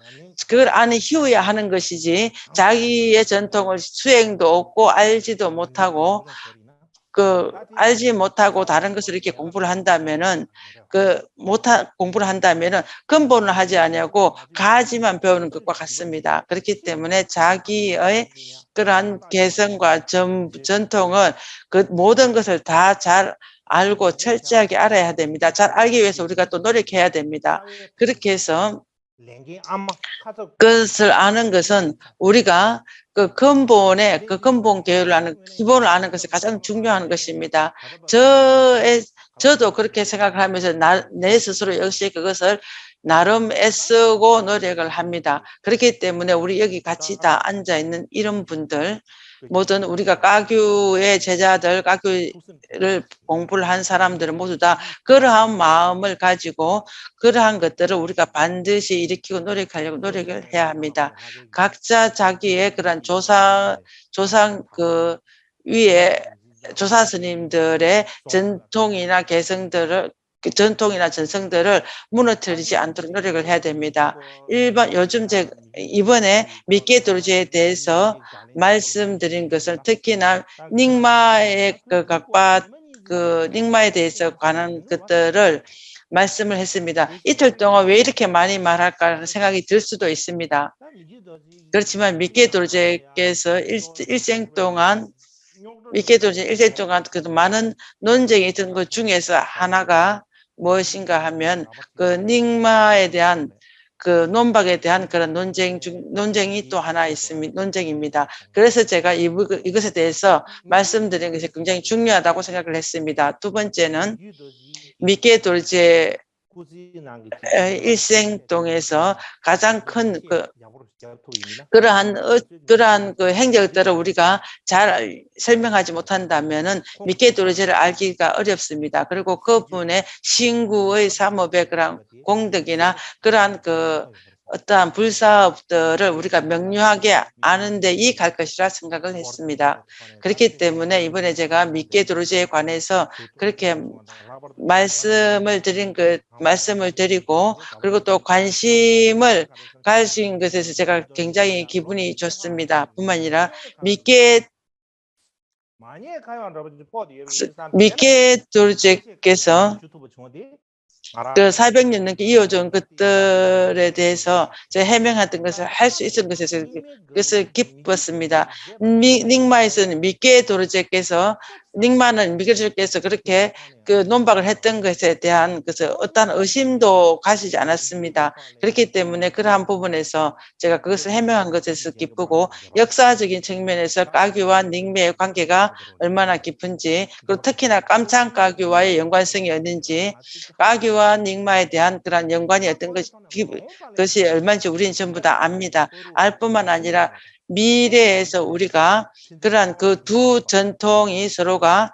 그걸 아는 이후에 하는 것이지 자기의 전통을 수행도 없고 알지도 못하고 알지 못하고 다른 것을 이렇게 공부를 한다면은 공부를 한다면은 근본을 하지 않냐고 가지만 배우는 것과 같습니다. 그렇기 때문에 자기의 그러한 개성과 전통을 모든 것을 다 잘 알고 철저하게 알아야 됩니다. 잘 알기 위해서 우리가 또 노력해야 됩니다. 그렇게 해서 그것을 아는 것은 우리가 근본 계율을 아는, 기본을 아는 것이 가장 중요한 것입니다. 저도 그렇게 생각을 하면서 내 스스로 역시 그것을 나름 애쓰고 노력을 합니다. 그렇기 때문에 우리 여기 같이 다 앉아있는 이런 분들, 모든 우리가 가교의 제자들, 가교를 공부를 한 사람들은 모두 다 그러한 마음을 가지고 그러한 것들을 우리가 반드시 일으키고 노력하려고 노력을 해야 합니다. 각자 자기의 그런 조상 위에 조사 스님들의 전통이나 전성들을 무너뜨리지 않도록 노력을 해야 됩니다. 이번에 미케도르제에 대해서 말씀드린 것은 특히나 닉마에 대해서 관한 것들을 말씀을 했습니다. 이틀 동안 왜 이렇게 많이 말할까 생각이 들 수도 있습니다. 그렇지만 미케도르제께서 일생 동안 그래도 많은 논쟁이 있던 것 중에서 하나가 무엇인가 하면 그 닉마에 대한 그 논박에 대한 그런 논쟁이 또 하나 있습니다. 논쟁입니다. 그래서 제가 이것에 대해서 말씀드리는 것이 굉장히 중요하다고 생각을 했습니다. 두 번째는 미케도르제 일생동에서 가장 큰 그러한 그 행적들을 우리가 잘 설명하지 못한다면은 미케도르제를 알기가 어렵습니다. 그리고 그분의 신구의 삶의 그런 공덕이나 그러한 그 어떠한 불사업들을 우리가 명료하게 아는 데 이갈 것이라 생각을 했습니다. 그렇기 때문에 이번에 제가 미케도르제에 관해서 그렇게 말씀을 드리고 그리고 또 관심을 가진 것에서 제가 굉장히 기분이 좋습니다. 뿐만 아니라 미케도르제께서 그 400년 넘게 이어져온 것들에 대해서 제가 해명했던 것을 할 수 있었던 것에서 그래서 기뻤습니다. 닉마에서는 미케도르제께서 그렇게 그 논박을 했던 것에 대한 어떤 의심도 가지지 않았습니다. 그렇기 때문에 그러한 부분에서 제가 그것을 해명한 것에서 기쁘고 역사적인 측면에서 까규와 닉메의 관계가 얼마나 깊은지 그리고 특히나 깜창 까규와의 연관성이 있는지 까규와 닉마에 대한 그런 연관이 어떤 것이 얼마인지 우리는 전부 다 압니다. 알 뿐만 아니라 미래에서 우리가 그러한 그 두 전통이 서로가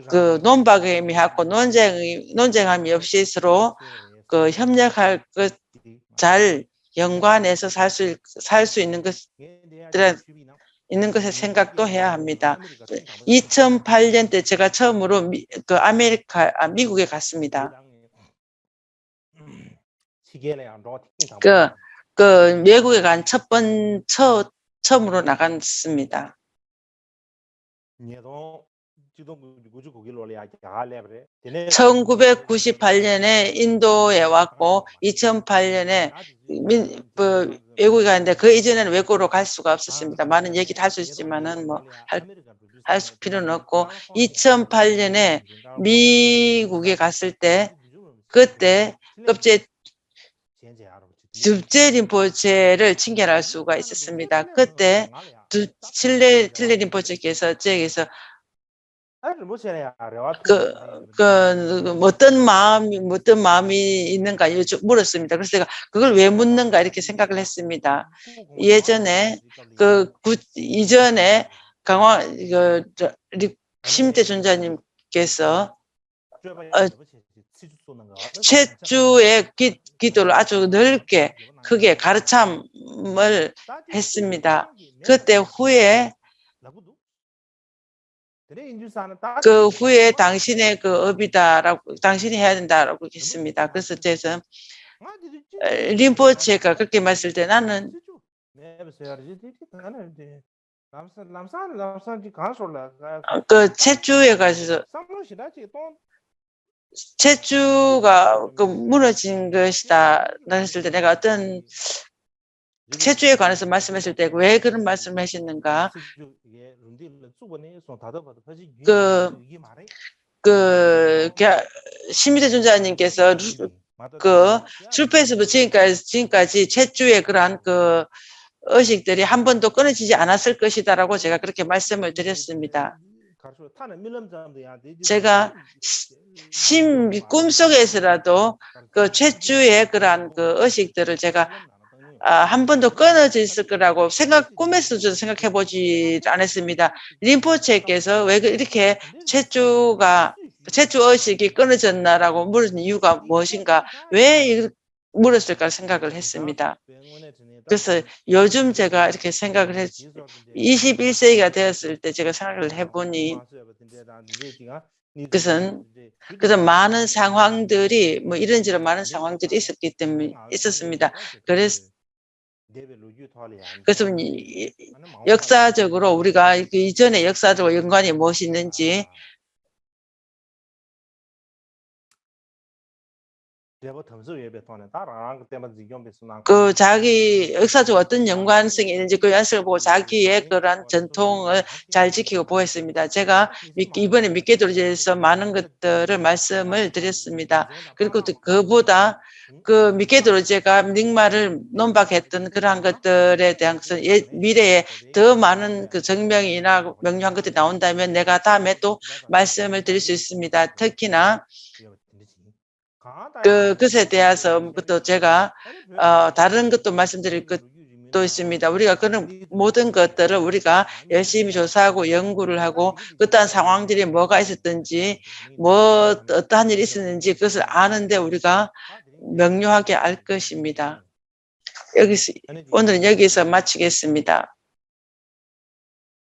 그 논박임이 하고 논쟁함이 없이 서로 그 협력할 것 잘 연관해서 살 수 있는 것에 생각도 해야 합니다. 2008년 때 제가 처음으로 미국에 갔습니다. 외국에 간 처음으로 나갔습니다. 1998년에 인도에 왔고 2008년에 외국에 갔는데 그 이전에는 외국으로 갈 수가 없었습니다. 많은 얘기를 할 수 있지만은 할 필요는 없고 2008년에 미국에 갔을 때 그때 줍제 림포체를 칭견할 수가 있었습니다. 그때 칠레 림포체께서 저에게서 어떤 마음이 있는가 물었습니다. 그래서 제가 그걸 왜 묻는가 이렇게 생각을 했습니다. 예전에 이전에 심대 존자님께서 최주의 기도를 아주 넓게 크게 가르침을 했습니다. 그때 후에 당신의 업이다라고 당신이 해야 된다라고 했습니다. 그래서 제가 림포체가 그렇게 말했을 때 나는 최주에 가서 체주가 무너진 것이다 했을 때 내가 어떤 체주에 관해서 말씀했을 때 왜 그런 말씀을 하셨는가 심희대 존자님께서 출패에서부터 지금까지 체주의 그러한 의식들이 한 번도 끊어지지 않았을 것이다라고 제가 그렇게 말씀을 드렸습니다. 제가 꿈속에서라도 최주의 그러한 의식들을 제가 한 번도 끊어졌을 거라고 꿈에서도 생각해 보지 않았습니다. 림포체께서 왜 이렇게 최주 의식이 끊어졌나라고 물은 이유가 무엇인가, 왜 물었을까 생각을 했습니다. 그래서 요즘 제가 이렇게 생각을 21세기가 되었을 때 제가 생각을 해보니 그래서 많은 상황들이 이런저런 많은 상황들이 있었습니다. 그래서 역사적으로 우리가 이전의 역사적으로 연관이 무엇이 있는지 그 자기 역사적 어떤 연관성이 있는지 그 연습을 보고 자기의 그런 전통을 잘 지키고 보였습니다. 제가 이번에 미케도르제에서 많은 것들을 말씀을 드렸습니다. 그리고 그보다 그 미케도르제가 닉마를 논박했던 그러한 것들에 대한 것은 미래에 더 많은 그 증명이나 명료한 것들이 나온다면 내가 다음에 또 말씀을 드릴 수 있습니다. 특히나 그것에 대해서 또 제가 다른 것도 말씀드릴 것도 있습니다. 우리가 그런 모든 것들을 우리가 열심히 조사하고 연구를 하고 그떠한 상황들이 뭐가 있었든지 어떠한 일이 있었는지 그것을 아는데 우리가 명료하게 알 것입니다. 오늘은 여기서 마치겠습니다.